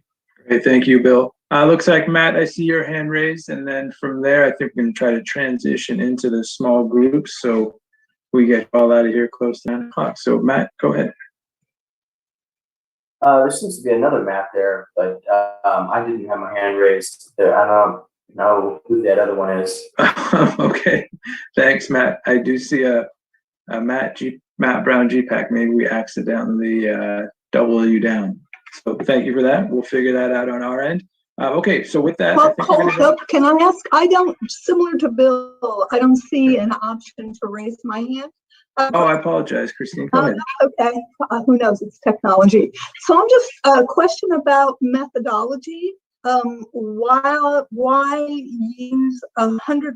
Great, thank you, Bill. Looks like, Matt, I see your hand raised, and then from there, I think we're going to try to transition into the small groups, so we get all out of here close to 9 o'clock. So, Matt, go ahead. There seems to be another map there, but I didn't have my hand raised. I don't know who that other one is. Okay, thanks, Matt. I do see a Matt Brown GPAC. Maybe we accidentally double you down. So thank you for that. We'll figure that out on our end. Okay, so with that, well, hold up. Can I ask? Similar to Bill, I don't see an option to raise my hand. Oh, I apologize, Christine. Go ahead. Okay, who knows? It's technology. So I'm just a question about methodology. Why use 100%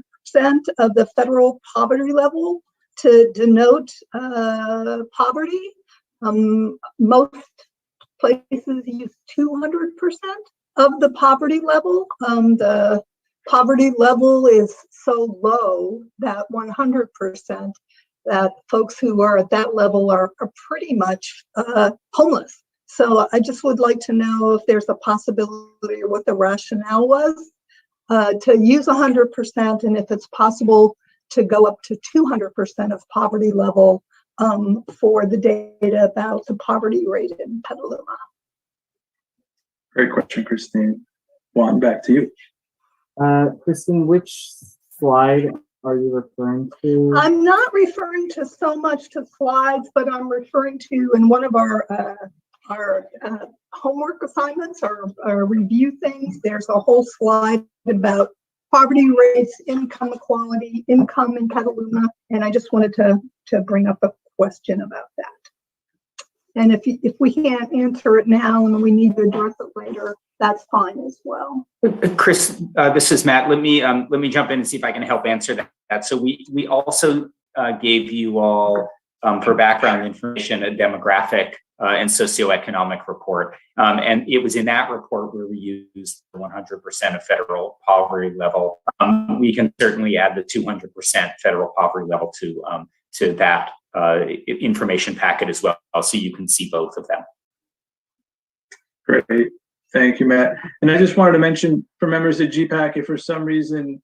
of the federal poverty level to denote poverty? Most places use 200% of the poverty level. The poverty level is so low that 100%, that folks who are at that level are pretty much homeless. So I just would like to know if there's a possibility or what the rationale was to use 100%, and if it's possible to go up to 200% of poverty level for the data about the poverty rate in Petaluma. Great question, Christine. Juan, back to you. Christine, which slide are you referring to? I'm not referring to so much to slides, but I'm referring to in one of our homework assignments or review things. There's a whole slide about poverty rates, income equality, income in Petaluma, and I just wanted to bring up a question about that. And if we can't answer it now and we need to address it later, that's fine as well. Chris, this is Matt. Let me jump in and see if I can help answer that. So we also gave you all, for background information, a demographic and socioeconomic report. And it was in that report where we used 100% of federal poverty level. We can certainly add the 200% federal poverty level to that information packet as well, so you can see both of them. Great. Thank you, Matt. And I just wanted to mention for members of GPAC, if for some reason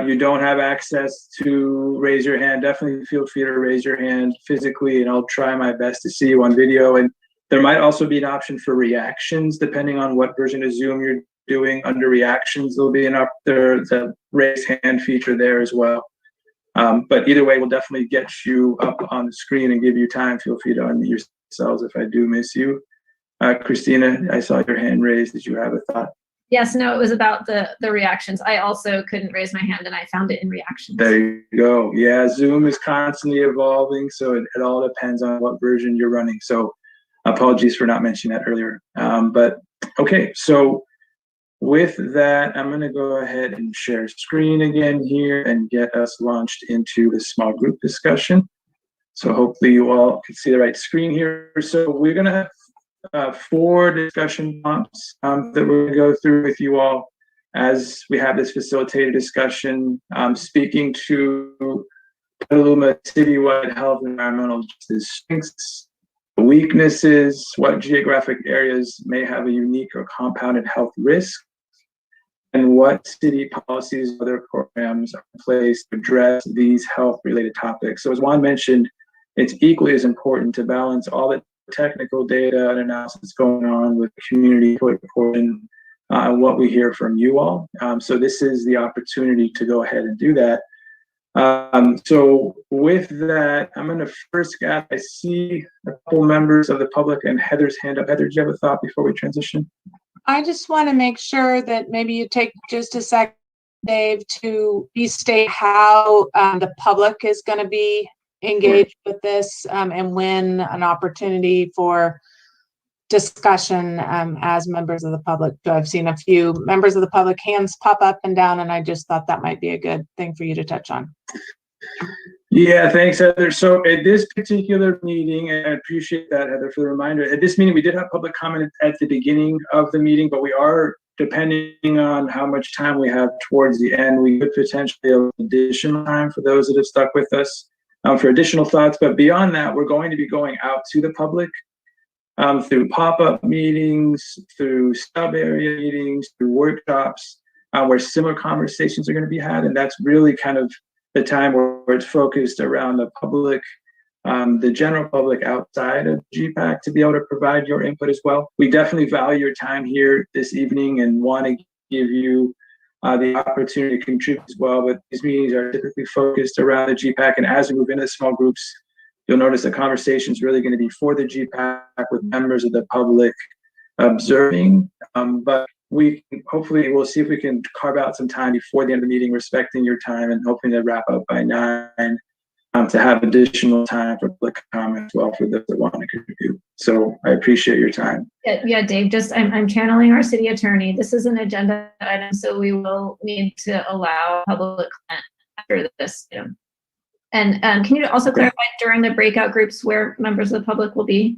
you don't have access to raise your hand, definitely feel free to raise your hand physically, and I'll try my best to see you on video. And there might also be an option for reactions, depending on what version of Zoom you're doing. Under reactions, there'll be there's a raise hand feature there as well. But either way, we'll definitely get you up on the screen and give you time. Feel free to unmute yourselves if I do miss you. Christina, I saw your hand raised. Did you have a thought? Yes, no, it was about the reactions. I also couldn't raise my hand and I found it in reactions. There you go. Yeah, Zoom is constantly evolving, so it all depends on what version you're running. So apologies for not mentioning that earlier. But okay, so with that, I'm going to go ahead and share screen again here and get us launched into the small group discussion. So hopefully you all can see the right screen here. So we're going to have 4 discussion prompts that we're going to go through with you all as we have this facilitated discussion, speaking to Petaluma citywide health and environmental justice strengths, weaknesses, what geographic areas may have a unique or compounded health risk, and what city policies or other programs are in place to address these health-related topics. So as Juan mentioned, it's equally as important to balance all the technical data and analysis going on with community reporting, what we hear from you all. So this is the opportunity to go ahead and do that. So with that, I'm going to first I see a couple members of the public and Heather's hand up. Heather, do you have a thought before we transition? I just want to make sure that maybe you take just a second, Dave, to restate how the public is going to be engaged with this, and when an opportunity for discussion as members of the public. So I've seen a few members of the public hands pop up and down, and I just thought that might be a good thing for you to touch on. Yeah, thanks, Heather. So at this particular meeting, and I appreciate that, Heather, for the reminder, at this meeting, we did have public comment at the beginning of the meeting, but we are, depending on how much time we have towards the end, we could potentially have additional time for those that have stuck with us for additional thoughts. But beyond that, we're going to be going out to the public through pop-up meetings, through sub-area meetings, through workshops, where similar conversations are going to be had. And that's really kind of the time where it's focused around the public, the general public outside of GPAC, to be able to provide your input as well. We definitely value your time here this evening and want to give you the opportunity to contribute as well. But these meetings are typically focused around the GPAC. And as we move into the small groups, you'll notice the conversation is really going to be for the GPAC with members of the public observing. But hopefully we'll see if we can carve out some time before the end of the meeting, respecting your time, and hoping to wrap up by 9 to have additional time for public comment as well for those that want to contribute. So I appreciate your time. Yeah, Dave, I'm channeling our city attorney. This is an agenda item, so we will need to allow public comment after this. And can you also clarify during the breakout groups where members of the public will be?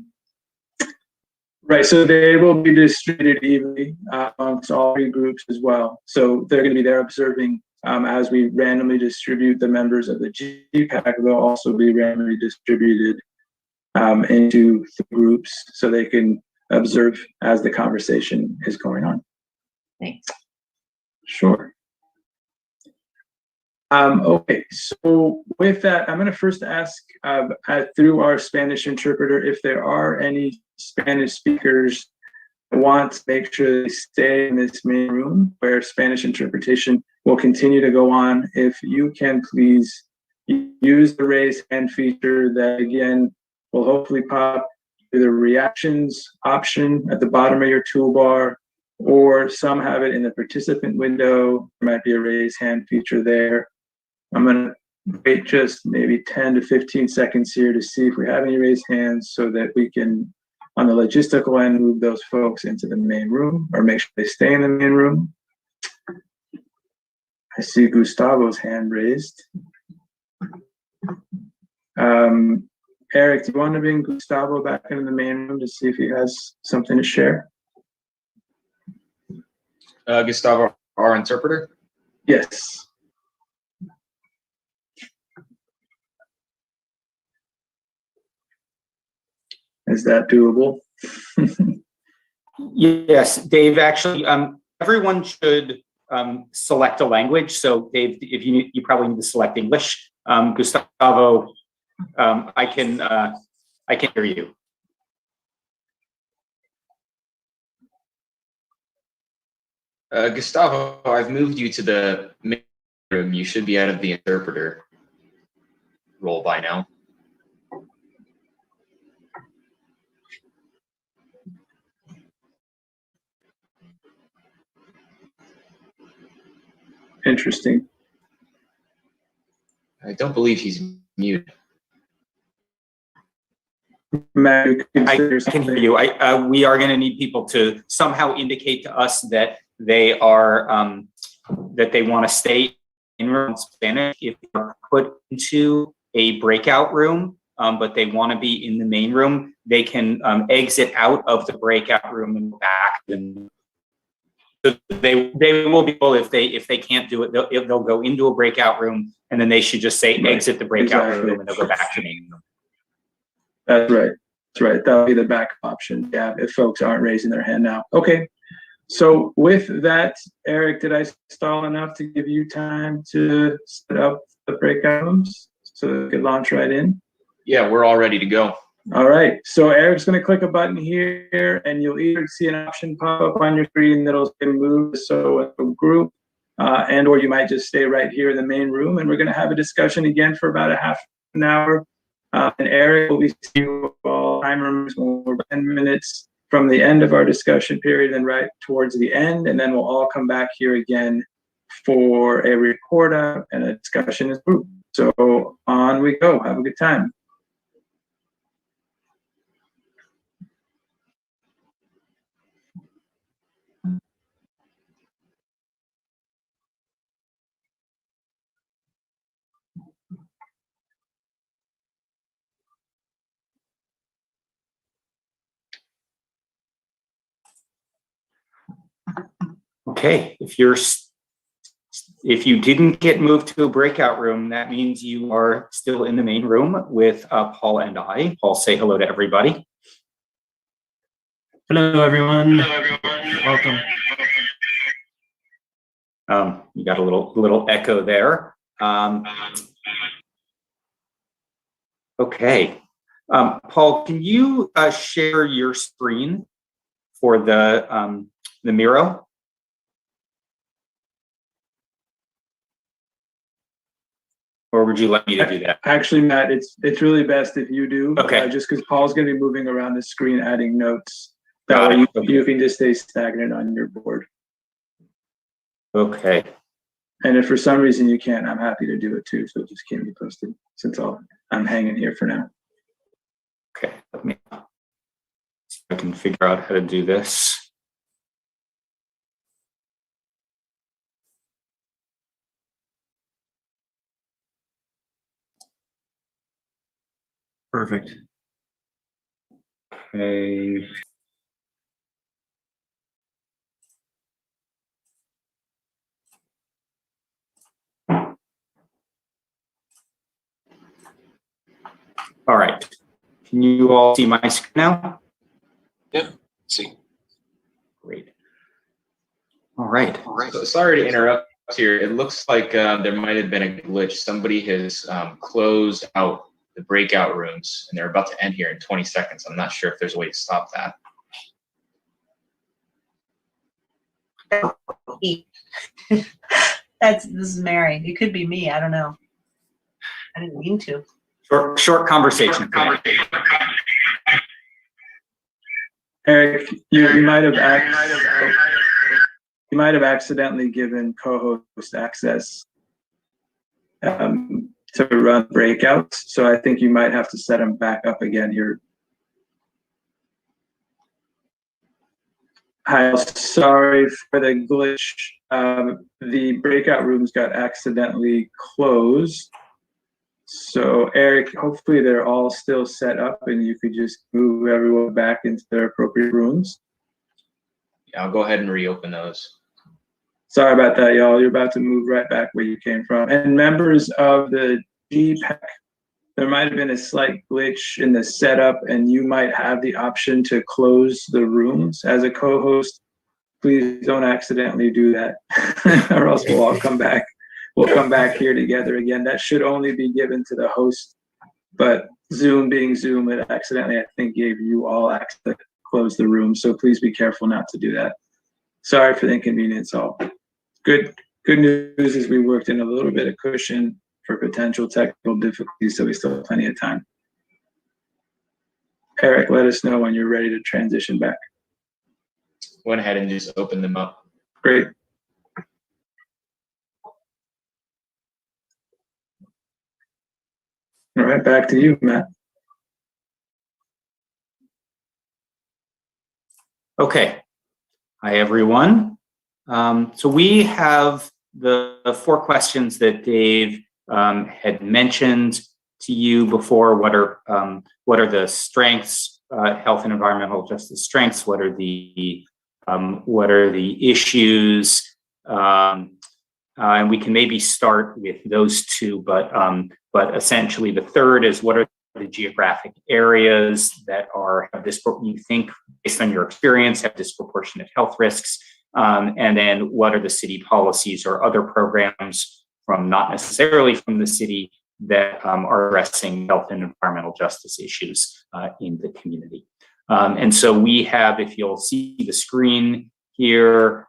Right, so they will be distributed evenly amongst all 3 groups as well. So they're going to be there observing as we randomly distribute the members of the GPAC. They'll also be randomly distributed into the groups so they can observe as the conversation is going on. Thanks. Sure. Okay, so with that, I'm going to first ask through our Spanish interpreter if there are any Spanish speakers that want to make sure they stay in this main room where Spanish interpretation will continue to go on. If you can please use the raise hand feature that again will hopefully pop through the reactions option at the bottom of your toolbar, or some have it in the participant window. There might be a raise hand feature there. I'm gonna wait just maybe 10 to 15 seconds here to see if we have any raised hands so that we can, on the logistical end, move those folks into the main room or make sure they stay in the main room. I see Gustavo's hand raised. Eric, do you want to bring Gustavo back into the main room to see if he has something to share? Gustavo, our interpreter? Yes. Is that doable? Yes, Dave, actually, everyone should select a language. So Dave, if you probably need to select English. Gustavo, I can hear you. Gustavo, I've moved you to the main room. You should be out of the interpreter role by now. Interesting. I don't believe he's muted. Matt, I can hear you. We are going to need people to somehow indicate to us that they are that they want to stay in Spanish if they're put into a breakout room, but they want to be in the main room. They can exit out of the breakout room and back. And so they will be able, if they can't do it, they'll go into a breakout room, and then they should just say exit the breakout room, and they'll go back to the main room. That's right. That's right. That'll be the backup option. Yeah, if folks aren't raising their hand now. Okay. So with that, Eric, did I stall enough to give you time to set up the breakout rooms so we could launch right in? Yeah, we're all ready to go. All right. So Eric's going to click a button here, and you'll either see an option pop up on your screen that'll say move so a group, and or you might just stay right here in the main room, and we're going to have a discussion again for about a half an hour. And Eric will be seeing you all timers when we're 10 minutes from the end of our discussion period and right towards the end, and then we'll all come back here again for a report out and a discussion as a group. So on we go. Have a good time. Okay, if you didn't get moved to a breakout room, that means you are still in the main room with Paul and I. Paul, say hello to everybody. Hello, everyone. Hello, everyone. Welcome. You got a little echo there. Okay. Paul, can you share your screen for the Miro? Or would you like me to do that? Actually, Matt, it's really best if you do. Okay. Just because Paul's going to be moving around the screen, adding notes. That way you can just stay stagnant on your board. Okay. And if for some reason you can't, I'm happy to do it too. So just keep me posted since I'm hanging here for now. Okay. Let me see if I can figure out how to do this. Perfect. Okay. All right. Can you all see my screen now? Yep. See. Great. All right. So sorry to interrupt here. It looks like there might have been a glitch. Somebody has closed out the breakout rooms, and they're about to end here in 20 seconds. I'm not sure if there's a way to stop that. This is Mary. It could be me. I don't know. I didn't mean to. Short conversation. Eric, you might have asked. you might have accidentally given co-host access to run breakouts. So I think you might have to set them back up again here. Hi, sorry for the glitch. The breakout rooms got accidentally closed. So Eric, hopefully they're all still set up and you could just move everyone back into their appropriate rooms. Yeah, I'll go ahead and reopen those. Sorry about that, y'all. You're about to move right back where you came from. And members of the GPAC, there might have been a slight glitch in the setup and you might have the option to close the rooms as a co-host. Please don't accidentally do that or else we'll all come back. We'll come back here together again. That should only be given to the host, but Zoom being Zoom, it accidentally, I think, gave you all access to close the room. So please be careful not to do that. Sorry for the inconvenience all. Good news is we worked in a little bit of cushion for potential technical difficulties, so we still have plenty of time. Eric, let us know when you're ready to transition back. Went ahead and just open them up. Great. All right, back to you, Matt. Okay. Hi, everyone. So we have the 4 questions that Dave had mentioned to you before. What are the strengths, health and environmental justice strengths? What are the issues? And we can maybe start with those 2, but essentially the third is what are the geographic areas that you think, based on your experience, have disproportionate health risks? And then what are the city policies or other programs not necessarily from the city that are addressing health and environmental justice issues in the community? And so we have, if you'll see the screen here,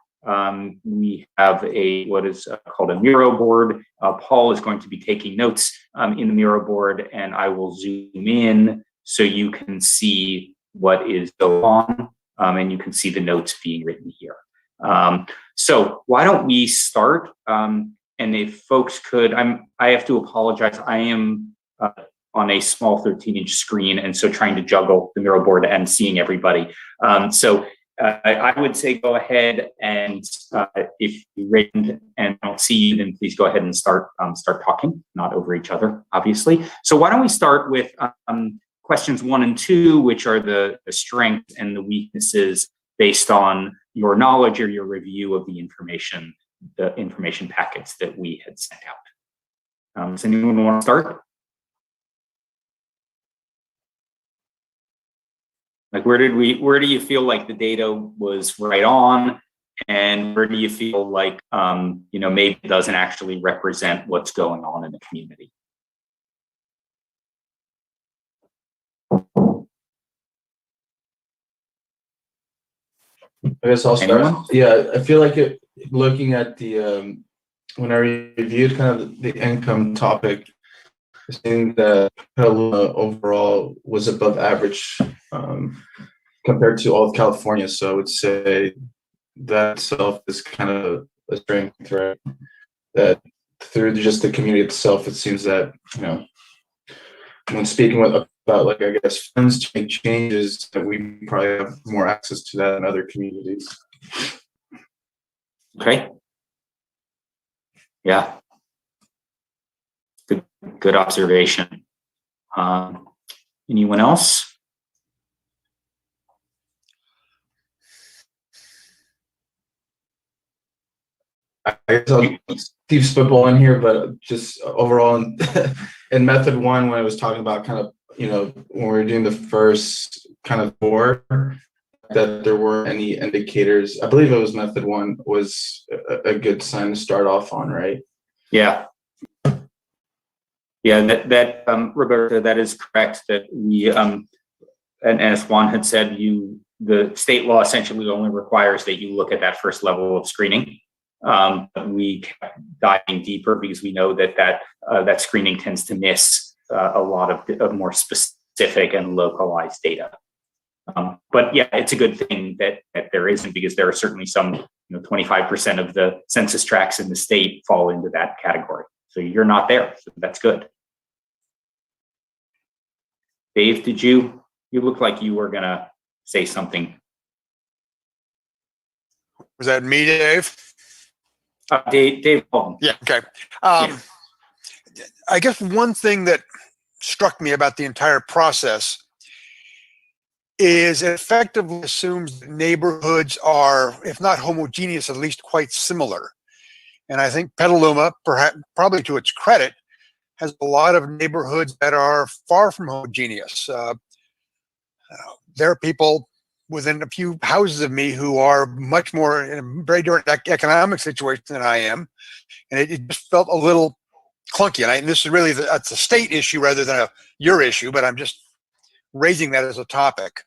we have what is called a Miro board. Paul is going to be taking notes in the Miro board, and I will zoom in so you can see what is going on, and you can see the notes being written here. So why don't we start? And if folks could, I have to apologize. I am on a small 13-inch screen, and so trying to juggle the Miro board and seeing everybody. So I would say go ahead and if you raise and don't see you, then please go ahead and start talking, not over each other, obviously. So why don't we start with questions 1 and 2, which are the strengths and the weaknesses based on your knowledge or your review of the information packets that we had sent out. Does anyone want to start? Like, where do you feel like the data was right on, and where do you feel like maybe it doesn't actually represent what's going on in the community? I guess I'll start. Anyone? Yeah, I feel like looking at the when I reviewed kind of the income topic, seeing that Petaluma overall was above average compared to all of California. So I would say that itself is kind of a strength, right? That through just the community itself, it seems that, when speaking about, like, I guess, funds to make changes, that we probably have more access to that in other communities. Okay. Yeah. Good observation. Anyone else? I guess I'll keep spitballing here, but just overall in method 1, when I was talking about kind of, when we were doing the first kind of 4, that there weren't any indicators. I believe it was method 1 was a good sign to start off on, right? Yeah. Yeah, that Roberta, that is correct. That we and as Juan had said, the state law essentially only requires that you look at that first level of screening. We kept diving deeper because we know that screening tends to miss a lot of more specific and localized data. But yeah, it's a good thing that there isn't, because there are certainly some 25% of the census tracts in the state fall into that category. So you're not there. So that's good. Dave, you look like you were gonna say something. Was that me, Dave? Dave Holden. Yeah, okay. I guess one thing that struck me about the entire process is it effectively assumes that neighborhoods are, if not homogeneous, at least quite similar. And I think Petaluma, perhaps, probably to its credit, has a lot of neighborhoods that are far from homogeneous. There are people within a few houses of me who are much more in a very different economic situation than I am. And it just felt a little clunky. And this is really, that's a state issue rather than your issue, but I'm just raising that as a topic.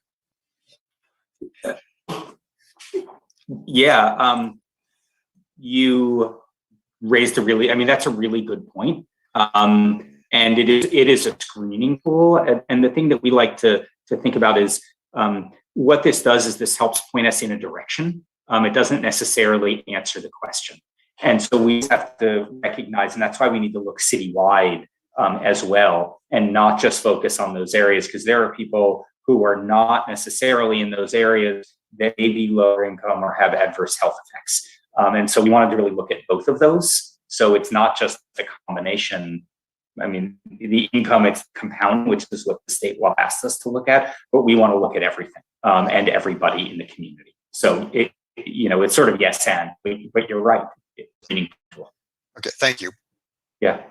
Yeah, you raised that's a really good point. And it is a screening tool. And the thing that we like to think about is what this does is this helps point us in a direction. It doesn't necessarily answer the question. And so we have to recognize, and that's why we need to look citywide as well, and not just focus on those areas, because there are people who are not necessarily in those areas that may be lower income or have adverse health effects. And so we wanted to really look at both of those. So it's not just the combination. I mean, the income, it's compound, which is what the state law asks us to look at, but we want to look at everything and everybody in the community. So it's sort of yes and, but you're right. It's meaningful. Okay, thank you. Yeah.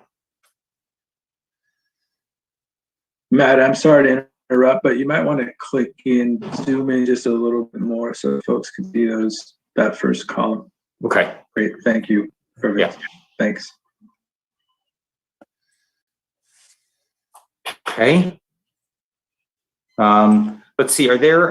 Matt, I'm sorry to interrupt, but you might want to click in, zoom in just a little bit more so folks can see that first column. Okay. Great, thank you. Perfect. Yeah. Thanks. Okay. Let's see. Are there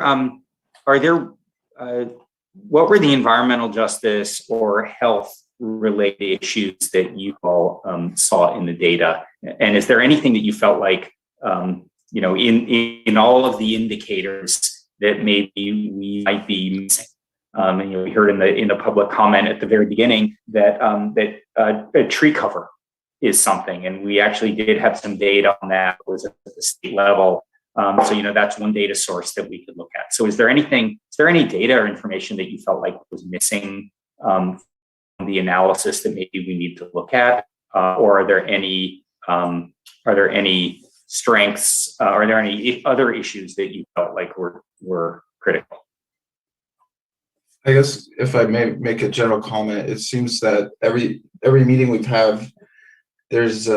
what were the environmental justice or health related issues that you all saw in the data? And is there anything that you felt like in all of the indicators that maybe we might be missing? And we heard in the public comment at the very beginning that tree cover is something, and we actually did have some data on that. It was at the state level. So that's one data source that we could look at. So is there any data or information that you felt like was missing from the analysis that maybe we need to look at, or are there any strengths? Are there any other issues that you felt like were critical? I guess if I may make a general comment, it seems that every meeting we've had, there's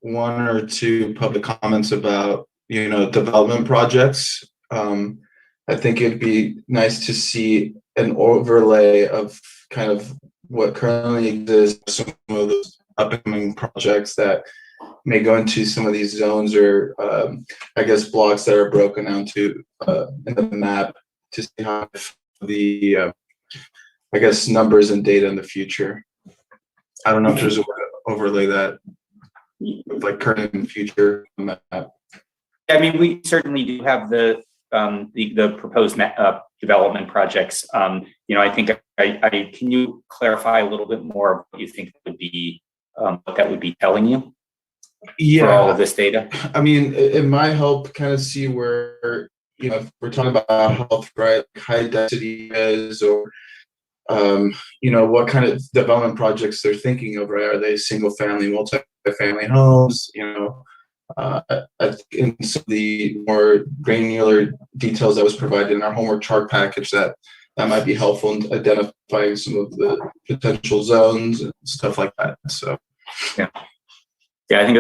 one or two public comments about development projects. I think it'd be nice to see an overlay of kind of what currently exists, some of those upcoming projects that may go into some of these zones, or I guess blocks that are broken down to in the map, to see how the I guess numbers and data in the future. I don't know if there's a way to overlay that with like current and future map. I mean, we certainly do have the proposed development projects. I think can you clarify a little bit more of what you think would be what that would be telling you? Yeah, for all of this data. I mean, it might help kind of see where if we're talking about health, right? High density is, or what kind of development projects they're thinking of, right? Are they single family, multi-family homes? In some of the more granular details that was provided in our homework chart package, that might be helpful in identifying some of the potential zones and stuff like that. So, yeah, I think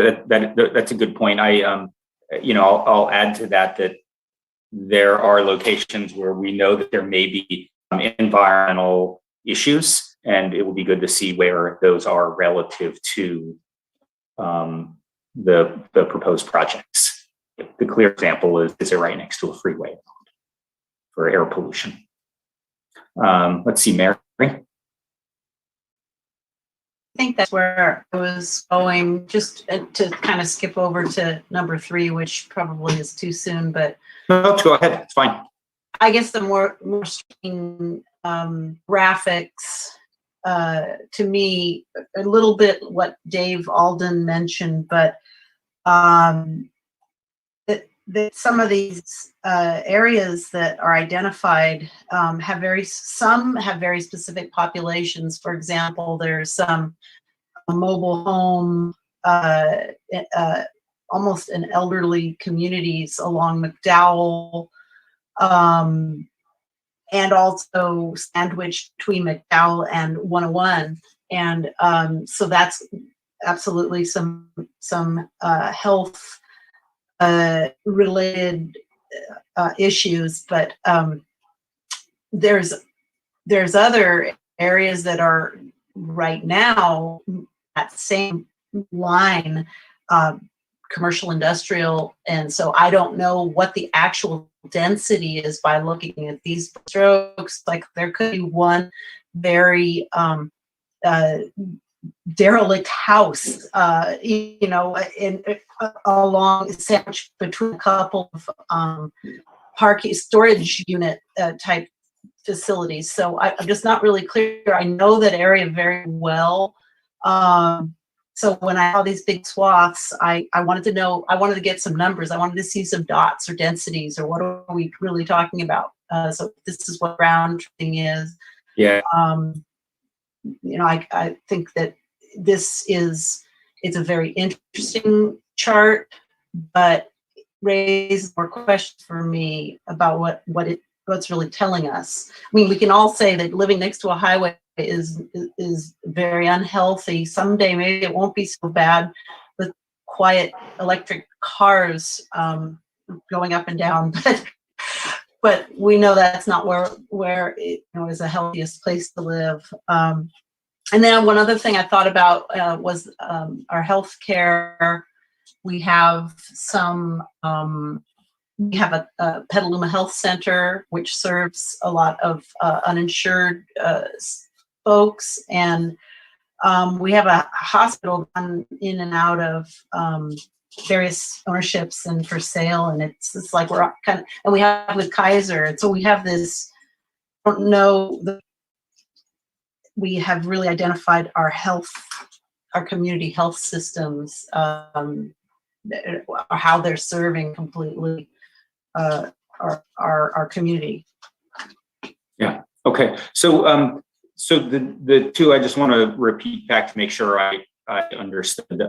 that's a good point. I'll add to that there are locations where we know that there may be environmental issues, and it will be good to see where those are relative to the proposed projects. The clear example is it right next to a freeway for air pollution? Let's see, Mary. I think that's where I was going, just to kind of skip over to number 3, which probably is too soon, but no, go ahead. It's fine. I guess the more striking graphics to me, a little bit what Dave Alden mentioned, but that some of these areas that are identified have very specific populations. For example, there's some mobile home, almost an elderly communities along McDowell, and also sandwiched between McDowell and 101. And so that's absolutely some health related issues, but there's other areas that are right now that same line, commercial industrial, and so I don't know what the actual density is by looking at these strokes. Like there could be one very derelict house, along sandwiched between a couple of parking storage unit type facilities. So I'm just not really clear. I know that area very well. So when I saw these big swaths, I wanted to know, I wanted to get some numbers. I wanted to see some dots or densities or what are we really talking about? So this is what ground truthing is. Yeah. I think that it's a very interesting chart, but raises more questions for me about what's really telling us. I mean, we can all say that living next to a highway is very unhealthy. Someday maybe it won't be so bad with quiet electric cars going up and down, but we know that's not where it is the healthiest place to live. And then one other thing I thought about was our healthcare. We have we have a Petaluma Health Center, which serves a lot of uninsured folks, and we have a hospital in and out of various ownerships and for sale, and it's like we're kind of, and we have with Kaiser, and so we have this. I don't know. We have really identified our community health systems, how they're serving completely our community. Yeah. Okay. So so the two I just want to repeat back to make sure I understood.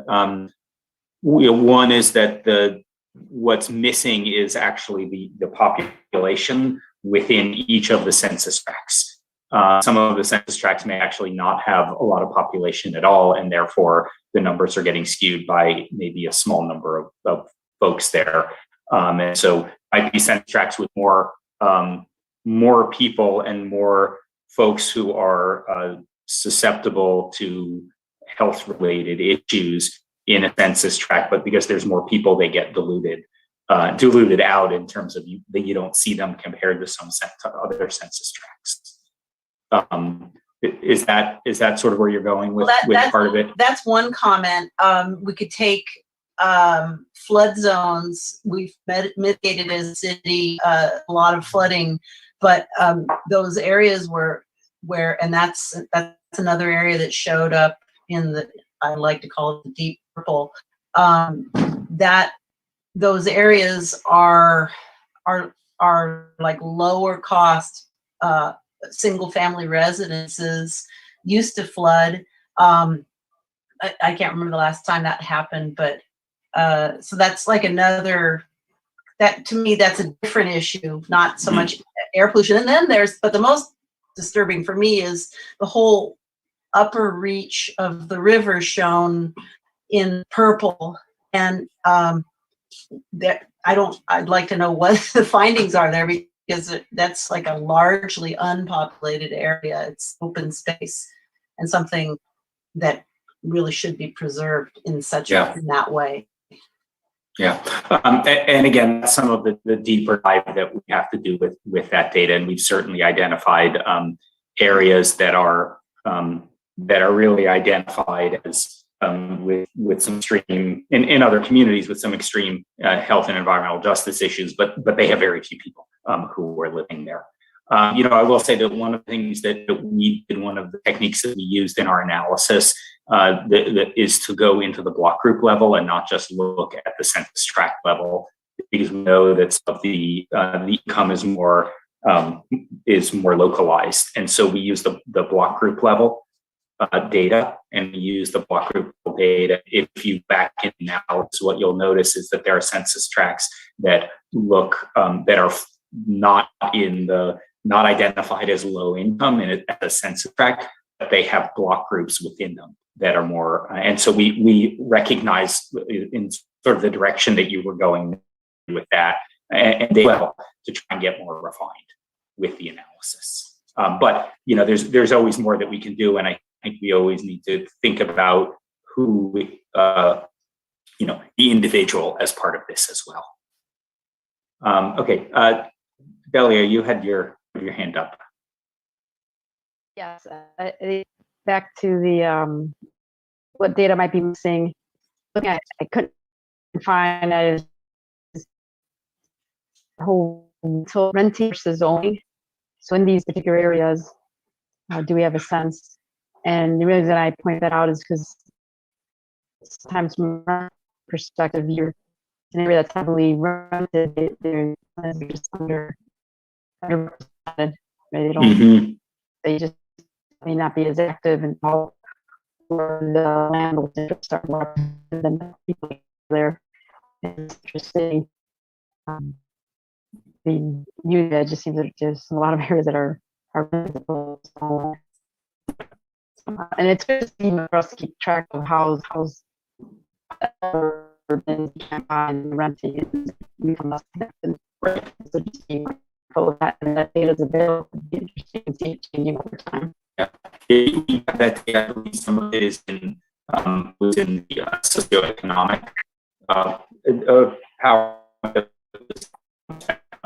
One is that what's missing is actually the population within each of the census tracts. Some of the census tracts may actually not have a lot of population at all, and therefore the numbers are getting skewed by maybe a small number of folks there. And so might be census tracts with more people and more folks who are susceptible to health-related issues in a census tract, but because there's more people, they get diluted out in terms of that you don't see them compared to other census tracts. Is that sort of where you're going with part of it? That's one comment. We could take flood zones. We've mitigated as a city a lot of flooding, but those areas where and that's another area that showed up in I like to call it the deep purple. That those areas are like lower cost single family residences used to flood. I can't remember the last time that happened, but so that's like that to me, that's a different issue, not so much air pollution. And then but the most disturbing for me is the whole upper reach of the river shown in purple. And I'd like to know what the findings are there, because that's like a largely unpopulated area. It's open space and something that really should be preserved in that way. Yeah. And again, some of the deeper dive that we have to do with that data, and we've certainly identified areas that are really identified as with some extreme in other communities with some extreme health and environmental justice issues, but they have very few people. who were living there. I will say that one of the things that we did, one of the techniques that we used in our analysis that is to go into the block group level and not just look at the census tract level, because we know that some of the income is more localized. And so we use the block group level data, and we use the block group data. If you back in analysis, what you'll notice is that there are census tracts that look that are not identified as low income in a census tract, but they have block groups within them that are more. And so we recognize in sort of the direction that you were going with that, and they will, to try and get more refined with the analysis. But there's always more that we can do, and I think we always need to think about who the individual as part of this as well. Okay, Delia, you had your hand up. Yes, back to the what data might be missing. Looking at, I couldn't find that is whole renting versus owning. So in these particular areas, do we have a sense? And the reason I point that out is because sometimes from a perspective, you're an area that's heavily rented, they're just underrepresented. They don't. They just may not be as active and all, or the landlords start more than the people there. It's interesting. The unit just seems that there's a lot of areas that are rentable. And it's good for us to keep track of how's urban and renting income and so just being mindful of that, and that data is available. It'd be interesting to see it changing over time. Yeah, that data, some of it is within the socioeconomic power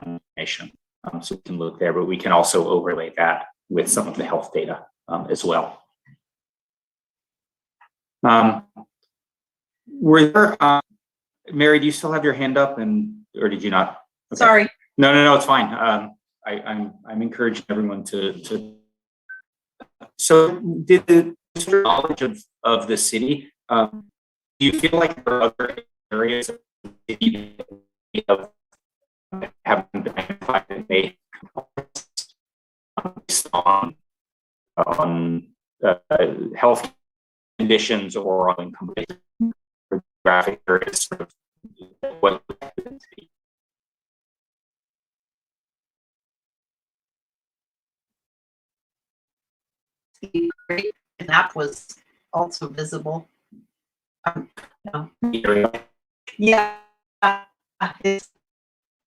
information. So we can look there, but we can also overlay that with some of the health data as well. Were there, Mary, do you still have your hand up, or did you not? Okay. Sorry. No, it's fine. I'm encouraging everyone to. So, did the knowledge of the city? Do you feel like there are other areas of the city that haven't been identified that may based on health conditions or on income or graphic areas, sort of what great, and that was also visible. Yeah,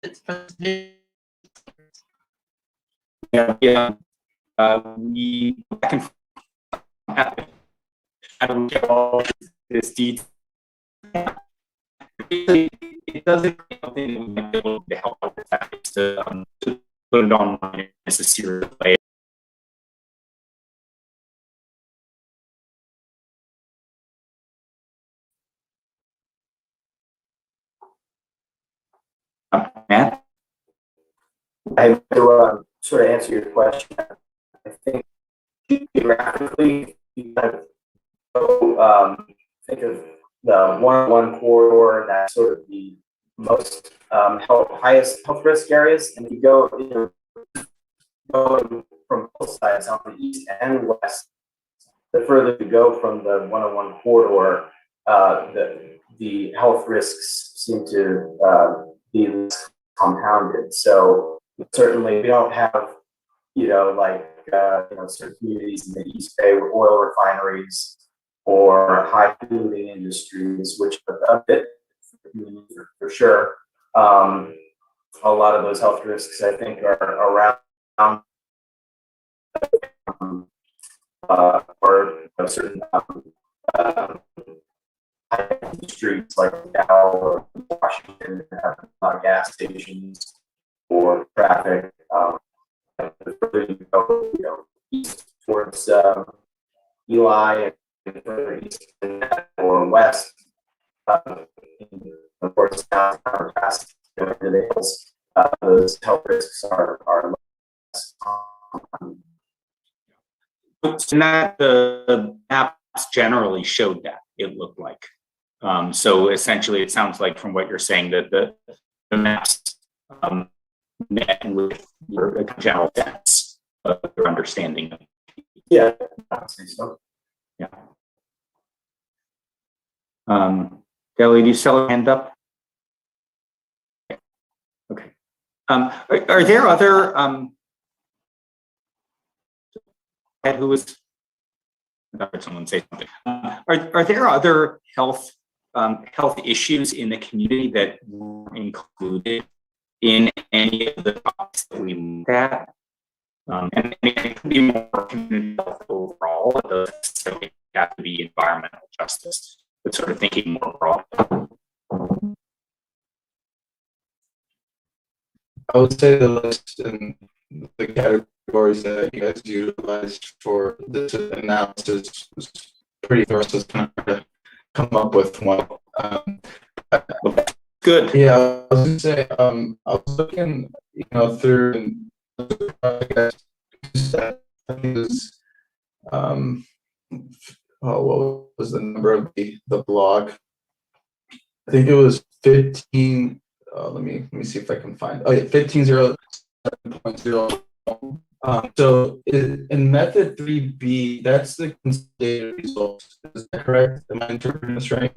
it's for we can I don't get all this detail. It doesn't something that we might be able to help out with that is to put it online as a serious way. Matt? I have to sort of answer your question. I think geographically, you kind of go, think of the 101 corridor, that's sort of the most highest health risk areas, and you go from both sides on the east and west. The further you go from the 101 corridor, the health risks seem to be less compounded. So certainly we don't have, certain communities in the East Bay with oil refineries or high polluting industries, which are a bit for sure. A lot of those health risks, I think, are around or certain streets like Dow or Washington have a lot of gas stations or traffic. The further you go, east towards Eli and further east or west, of course, down past the hills, those health risks are less. And that the maps generally showed that, it looked like. So essentially, it sounds like from what you're saying that the maps met with your general sense of your understanding. Yeah, I'd say so. Yeah. Kelly, do you still have a hand up? Okay. Are there other who was? I heard someone say something. Are there other health issues in the community that were included in any of the topics that we looked at? And it could be more community health overall. It doesn't necessarily have to be environmental justice, but sort of thinking more broad. I would say the list and the categories that you guys utilized for this analysis was pretty thorough. So it's kind of hard to come up with one. Good. Yeah, I was gonna say, I was looking, through, and I guess I think it was, what was the number of the blog? I think it was 15. Let me see if I can find. Oh yeah, 1507.0. So in method 3B, that's the consolidated results. Is that correct? Am I interpreting this right?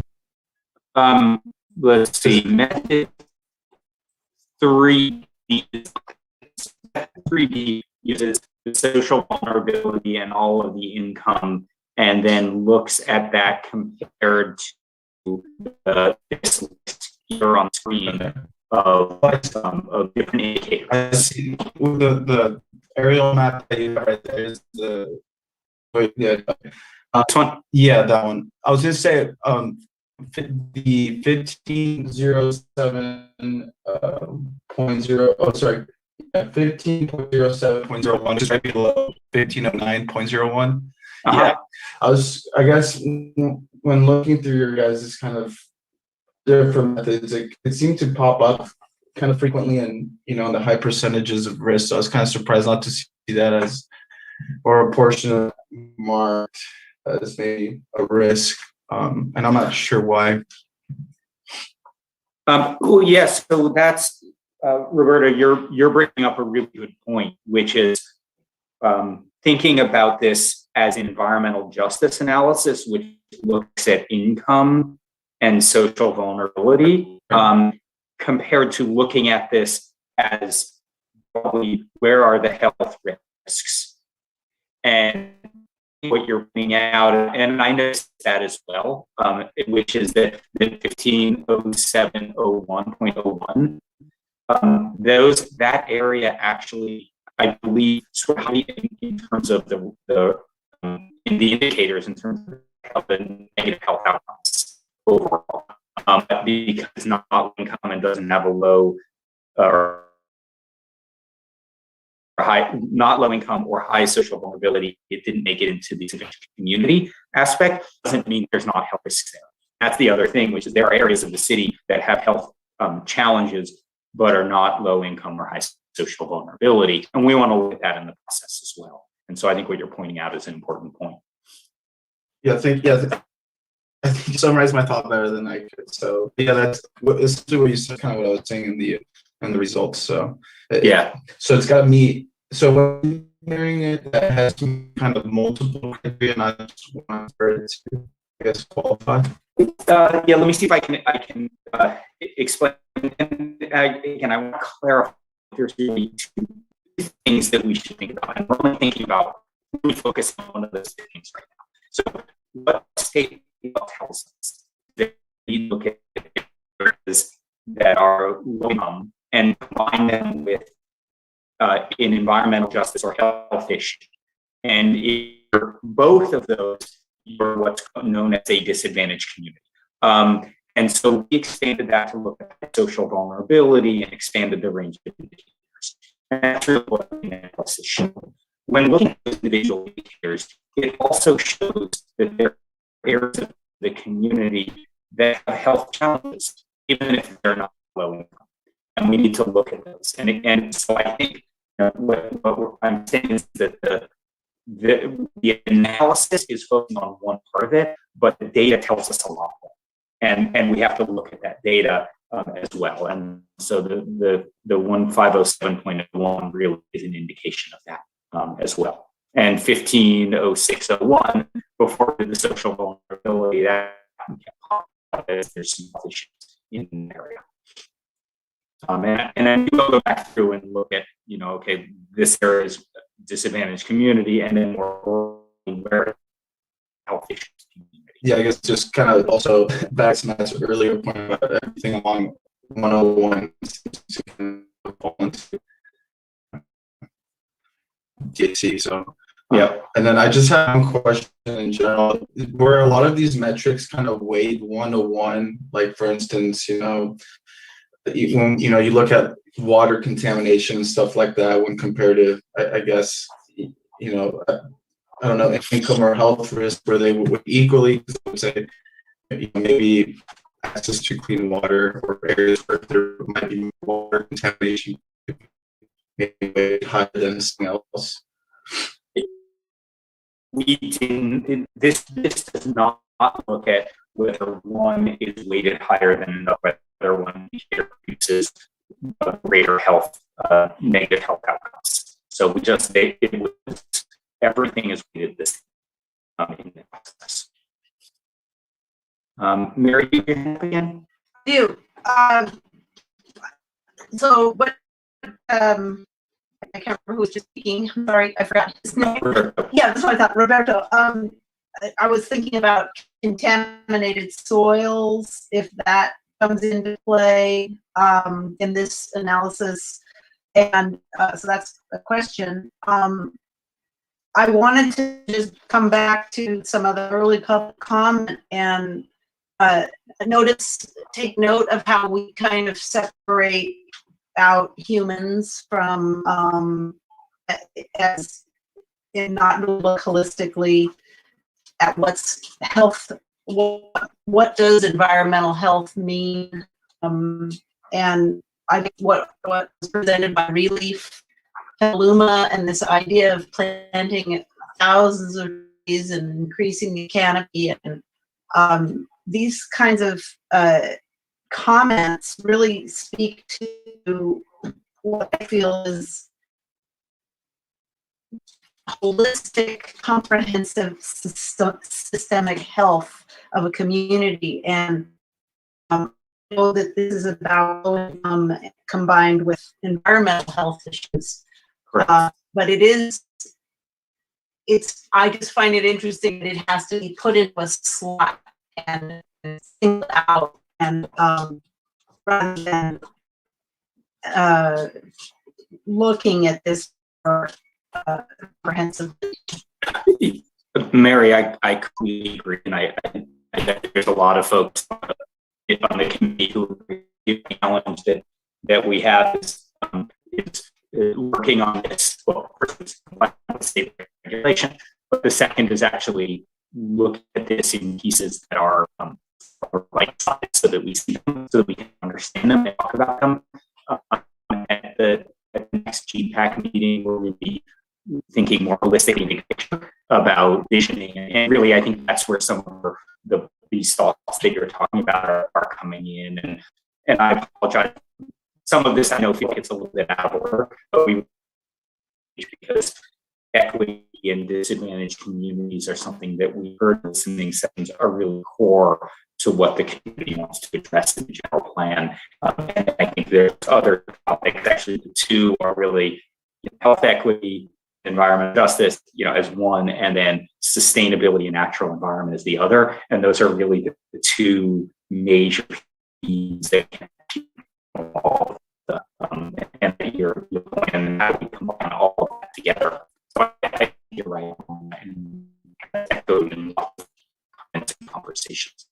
Let's see. Method 3B uses the social vulnerability and all of the income, and then looks at that compared to this list here on screen of different indicators. I see. Well, the aerial map that you have right there is the. Wait, yeah. This one? Yeah, that one. I was gonna say the 1507.0. Oh, sorry. 15.07.01 is right below 1509.01. Yeah, I guess when looking through your guys' kind of different methods, it seemed to pop up kind of frequently in the high percentages of risk. So I was kind of surprised not to see that as, or a portion of marked as maybe a risk. And I'm not sure why. Well, yes. So that's Roberta. You're bringing up a really good point, which is thinking about this as environmental justice analysis, which looks at income and social vulnerability, compared to looking at this as probably where are the health risks, and what you're pointing out, and I noticed that as well, which is that the 1507.01.01, that area actually, I believe, sort of in terms of the in the indicators in terms of the negative health outcomes overall, because it's not low income and doesn't have a low or high, not low income or high social vulnerability, it didn't make it into the community aspect, doesn't mean there's not health risks there. That's the other thing, which is there are areas of the city that have health challenges, but are not low income or high social vulnerability. And we want to look at that in the process as well. And so I think what you're pointing out is an important point. Yeah, I think you summarized my thought better than I could. So yeah, that's essentially what you said, kind of what I was saying in the results. So yeah. So it's got me. So when hearing it, that has some kind of multiple criteria, and I just want to, I guess, qualify. Yeah, let me see if I can explain. And again, I want to clarify. There's really two things that we should think about, and we're only thinking about really focusing on one of those things right now. So, what state health tells us that we look at areas that are low income and combine them with an environmental justice or health issue, and if both of those, you're what's known as a disadvantaged community. And so we expanded that to look at social vulnerability and expanded the range of indicators. And that's really what the analysis showed. When looking at those individual indicators, it also shows that there are areas of the community that have health challenges, even if they're not low income. and we need to look at those. And so I think what I'm saying is that the analysis is focusing on one part of it, but the data tells us a lot more. And we have to look at that data as well. And so the 1507.01 really is an indication of that as well. And 150601, before the social vulnerability, that there's some issues in the area. And then you go back through and look at, okay, this area is disadvantaged community, and then more where health issues. Yeah, I guess just kind of also back to Matt's earlier point about everything along 101 DAC. So yeah, and then I just have one question in general. Were a lot of these metrics kind of weighed 101? Like for instance, when you look at water contamination and stuff like that, when compared to, I guess, I don't know, income or health risk, where they would equally, I would say, maybe access to clean water or areas where there might be water contamination, maybe higher than something else. This does not look at whether one is weighted higher than another, whether one produces greater health, negative health outcomes. So everything is weighted this in the process. Mary, you can have again? Do. So what, I can't remember who was just speaking. I'm sorry, I forgot his name. Yeah, that's what I thought, Roberto. I was thinking about contaminated soils, if that comes into play in this analysis. And so that's a question. I wanted to just come back to some of the early public comment and take note of how we kind of separate out humans from as in not look holistically at what's health, what does environmental health mean, and I think what was presented by Relief Petaluma and this idea of planting thousands of trees and increasing the canopy, and these kinds of comments really speak to what I feel is holistic, comprehensive, systemic health of a community. And I know that this is about combined with environmental health issues. But I just find it interesting that it has to be put into a slot and singled out, and rather than looking at this comprehensively. Mary, I completely agree, and I bet there's a lot of folks on the committee who challenge that we have is working on this. Well, first it's state regulation, but the second is actually look at this in pieces that are right size, so that we see them, so that we can understand them and talk about them. At the next GPAC meeting, we'll be thinking more holistically about visioning, and really, I think that's where some of these thoughts that you're talking about are coming in. And I apologize. Some of this I know feel like it's a little bit out of order, but because equity in disadvantaged communities are something that we heard in listening sessions are really core to what the community wants to address in the general plan. And I think there's other topics. Actually, the two are really health equity, environmental justice, as one, and then sustainability and natural environment as the other. And those are really the two major themes that can all and your point, and how we combine all of that together. So I think you're right on that, and echoing conversations.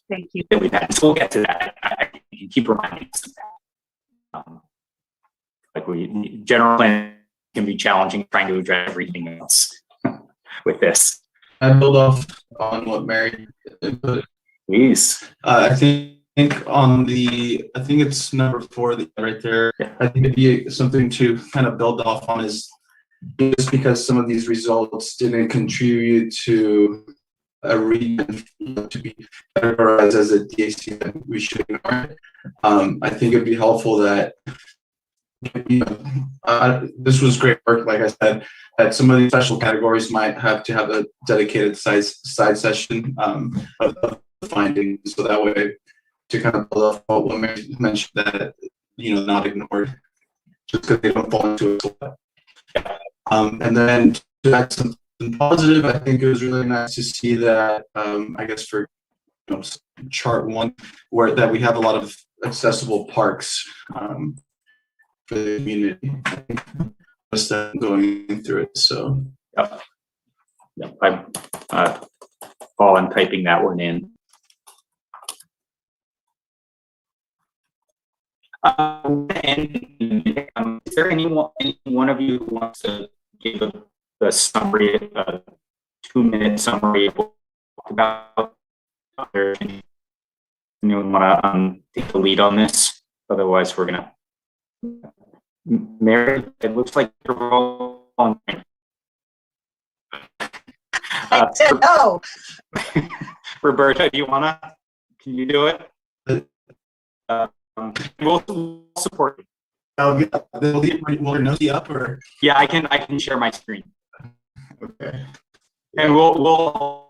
Thank you. That we've had. So we'll get to that. I think you can keep reminding us of that. General plan can be challenging, trying to address everything else with this. I build off on what Mary put. Please. I think think on I think it's number 4 right there. I think it'd be something to kind of build off on is just because some of these results didn't contribute to a region to be categorized as a DAC that we should ignore it. I think it'd be helpful that this was great work, like I said, that some of these special categories might have to have a dedicated side session of the findings, so that way to kind of build off what Mary mentioned, that not ignored just because they don't fall into it. And then to add something positive, I think it was really nice to see that I guess for chart 1 that we have a lot of accessible parks for the community. Just going through it, so I'm Paul, I'm typing that one in. Is there any one of you who wants to give a summary, a 2-minute summary of what we talked about? Anyone want to take the lead on this? Otherwise, we're gonna. Mary, it looks like you're all on. I said no. Roberta, do you wanna? Can you do it? We'll support you. Will your nose be up or? Yeah, I can share my screen. Okay. And we'll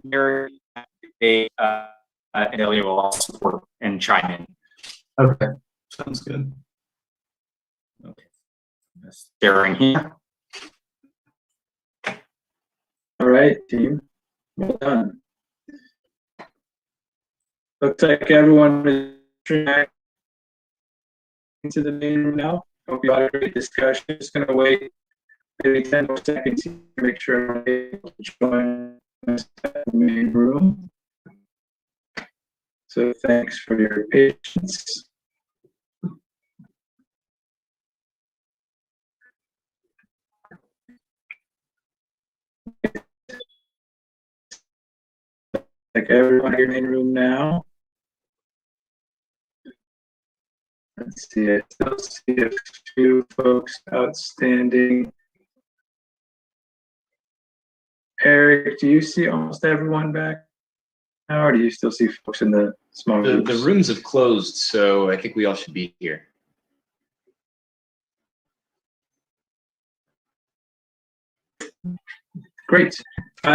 Mary, and Elliot will all support and chime in. Okay, sounds good. Okay, sharing here. All right, team. Well done. Looks like everyone is back into the main room now. Hope you had a great discussion. Just going to wait maybe 10 more seconds to make sure I'm able to join us at the main room. So thanks for your patience. Like everyone in your main room now. Let's see, I still see a few folks outstanding. Eric, do you see almost everyone back now, or do you still see folks in the small groups? The rooms have closed, so I think we all should be here. Great.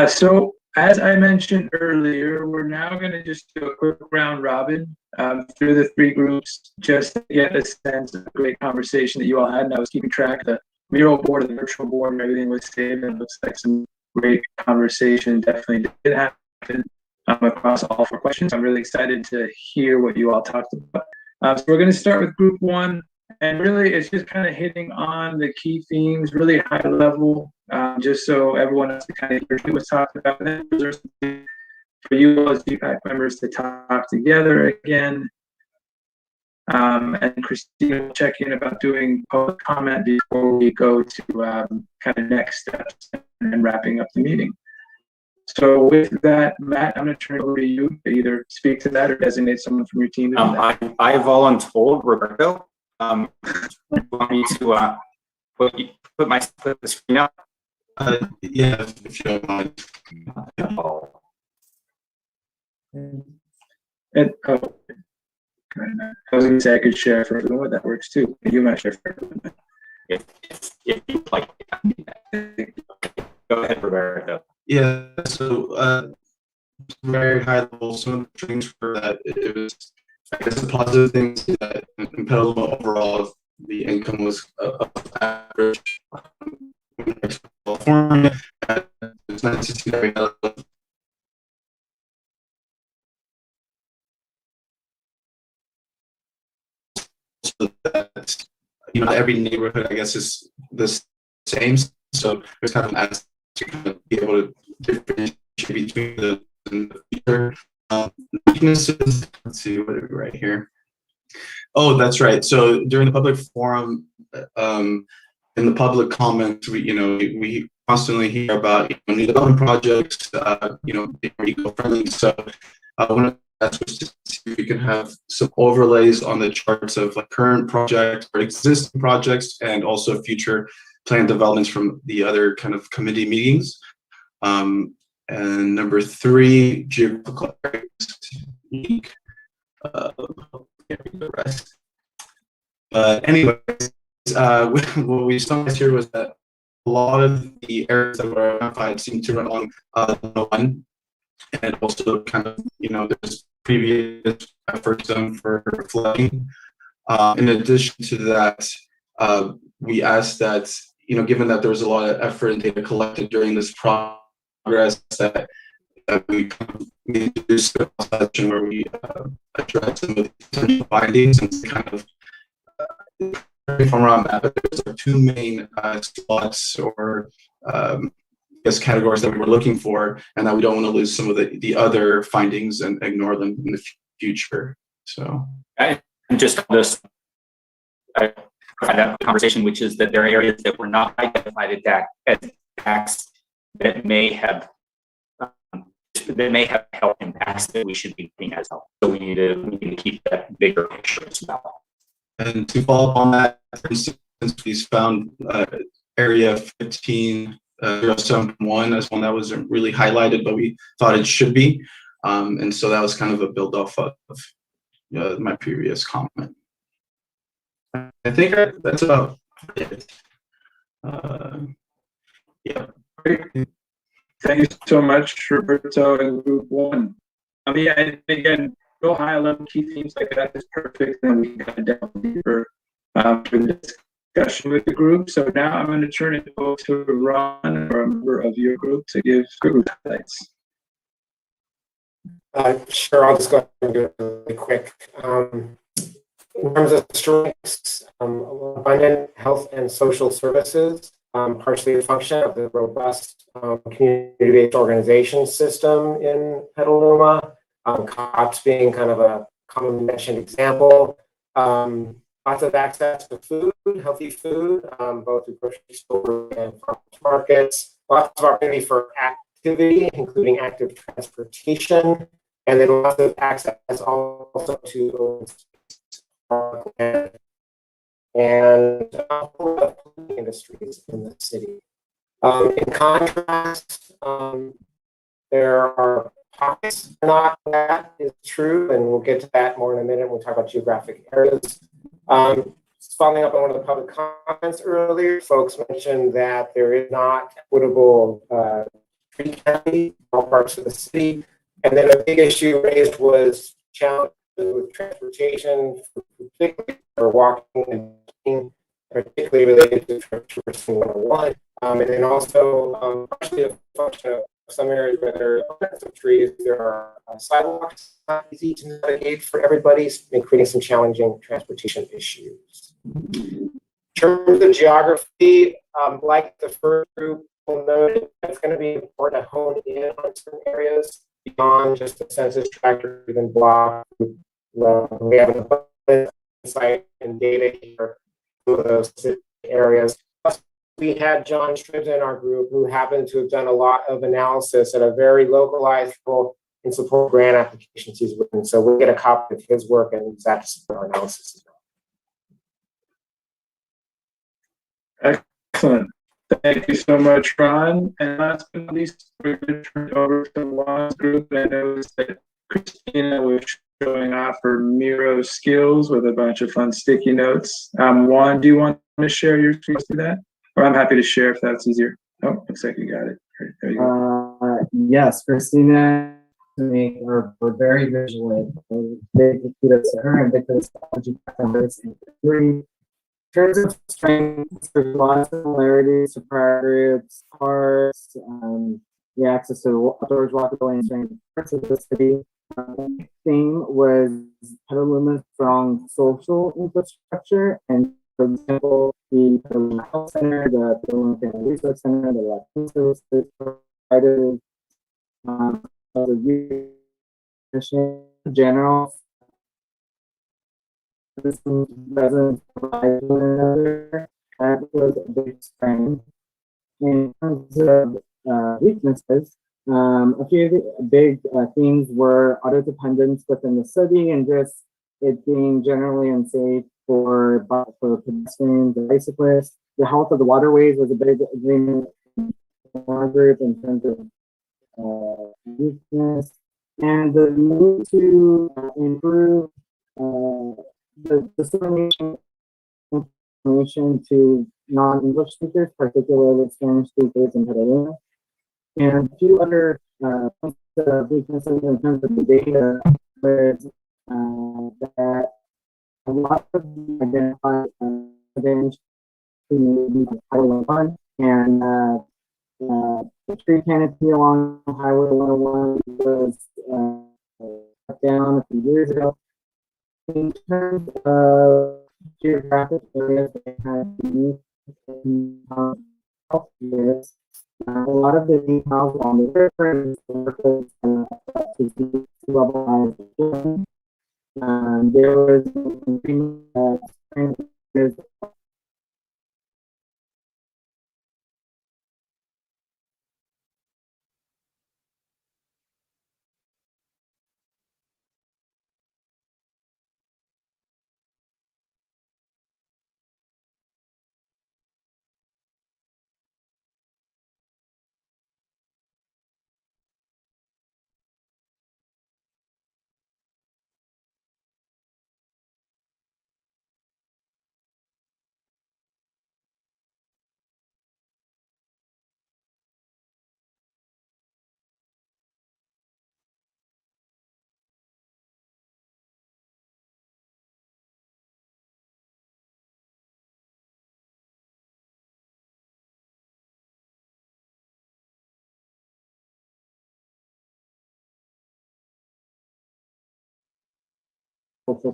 So as I mentioned earlier, we're now going to just do a quick round robin through the 3 groups just to get a sense of the great conversation that you all had. And I was keeping track of the mural board and the virtual board and everything was saved. And it looks like some great conversation definitely did happen across all 4 questions. I'm really excited to hear what you all talked about. So we're going to start with group 1. And really, it's just kind of hitting on the key themes, really high level, just so everyone else can kind of hear what was talked about. And then for you as GPAC members to talk together again. And Christina will check in about doing public comment before we go to kind of next steps and wrapping up the meeting. So with that, Matt, I'm going to turn it over to you to either speak to that or designate someone from your team. I voluntold Roberto. You want me to put the screen up? Yeah, if you don't mind. And, I was going to say I could share for everyone, but that works too. You might share for everyone. If you like. Go ahead, Roberto. Yeah, so very high level, some of the things for that, it was, I guess, the positive things that in Petaluma overall, the income was above average. California, it's nice to see that we had so that, every neighborhood, I guess, is the same. So there's kind of as to kind of be able to differentiate between the future weaknesses. Let's see, what are we right here? Oh, that's right. So during the public forum, in the public comments, we constantly hear about new development projects, being eco-friendly. So one of task was to see if we can have some overlays on the charts of like current projects or existing projects and also future plan developments from the other kind of committee meetings. And number 3, geographical areas. The rest. But anyways, what we summarized here was that a lot of the areas that were identified seem to run along the one, and also kind of, there's previous efforts done for flooding. In addition to that, we asked that, given that there was a lot of effort and data collected during this progress, that we do a session where we address some of the potential findings and kind of from around that. But there's like 2 main slots or categories that we were looking for, and that we don't want to lose some of the other findings and ignore them in the future. So and just on this, I had that conversation, which is that there are areas that were not identified as tax that may have health impacts that we should be looking at as well. So we need to keep that bigger picture as well. And to follow up on that, for instance, we found area 15.071 as one that wasn't really highlighted, but we thought it should be. And so that was kind of a build off of my previous comment. I think that's about it. Yeah. Great. Thank you so much, Roberto and Group 1. Yeah, and again, real high level key themes like that is perfect, and we can kind of delve deeper for the discussion with the group. So now I'm going to turn it over to Ron, or a member of your group, to give group highlights. Sure, I'll just go ahead and do it really quick. In terms of strengths, abundant health and social services, partially a function of the robust community-based organization system in Petaluma. COPS being kind of a commonly mentioned example. Lots of access to food, healthy food, both through grocery stores and farmers markets. Lots of opportunity for activity, including active transportation, and then lots of access also to and industries in the city. In contrast, there are pockets not that is true, and we'll get to that more in a minute when we talk about geographic areas. Following up on one of the public comments earlier, folks mentioned that there is not equitable tree canopy in all parts of the city. And then a big issue raised was challenges with transportation, particularly for walking and biking, particularly related to Traversing 101. And then also partially a function of some areas where there are abundance of trees, there are sidewalks not easy to navigate for everybody, and creating some challenging transportation issues. In terms of geography, like the first group will note, it's going to be important to hone in on certain areas beyond just the census tract or even block. Well, we have an abundant insight and data here for those areas. Plus, we had John Stribbs in our group who happened to have done a lot of analysis at a very localized role in support grant applications he's written. So we'll get a copy of his work and use that to support our analysis as well. Excellent. Thank you so much, Ron. And last but not least, we're going to turn it over to Juan's group. I noticed that Christina was showing off her Miro skills with a bunch of fun sticky notes. Juan, do you want to share your screen to that? Or I'm happy to share if that's easier. Oh, looks like you got it. Right, there you go. Yes, Christina and me are very visual. Big kudos to her and big kudos to members in three. In terms of strengths, there's a lot of similarities to prior groups, parks, the access to the outdoors, walkability, and certain parts of the city. The theme was Petaluma's strong social infrastructure, and for example, the Petaluma Health Center, the Petaluma Family Resource Center, the Latino Services providers, the youth mission in general. Doesn't provide one another. That was a big strength. In terms of weaknesses, A few of the big themes were auto dependence within the city and just it being generally unsafe for pedestrians and bicyclists. The health of the waterways was a big agreement in our group in terms of weakness and the need to improve the dissemination of information to non-English speakers, particularly Spanish speakers in Petaluma. And a few other points of weaknesses in terms of the data was that a lot of the identified evidence communities of Highway 1 and the tree canopy along Highway 101 was cut down a few years ago. In terms of geographic areas that have unique health risks, a lot of the details on the river is to sea level rise. There was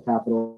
capital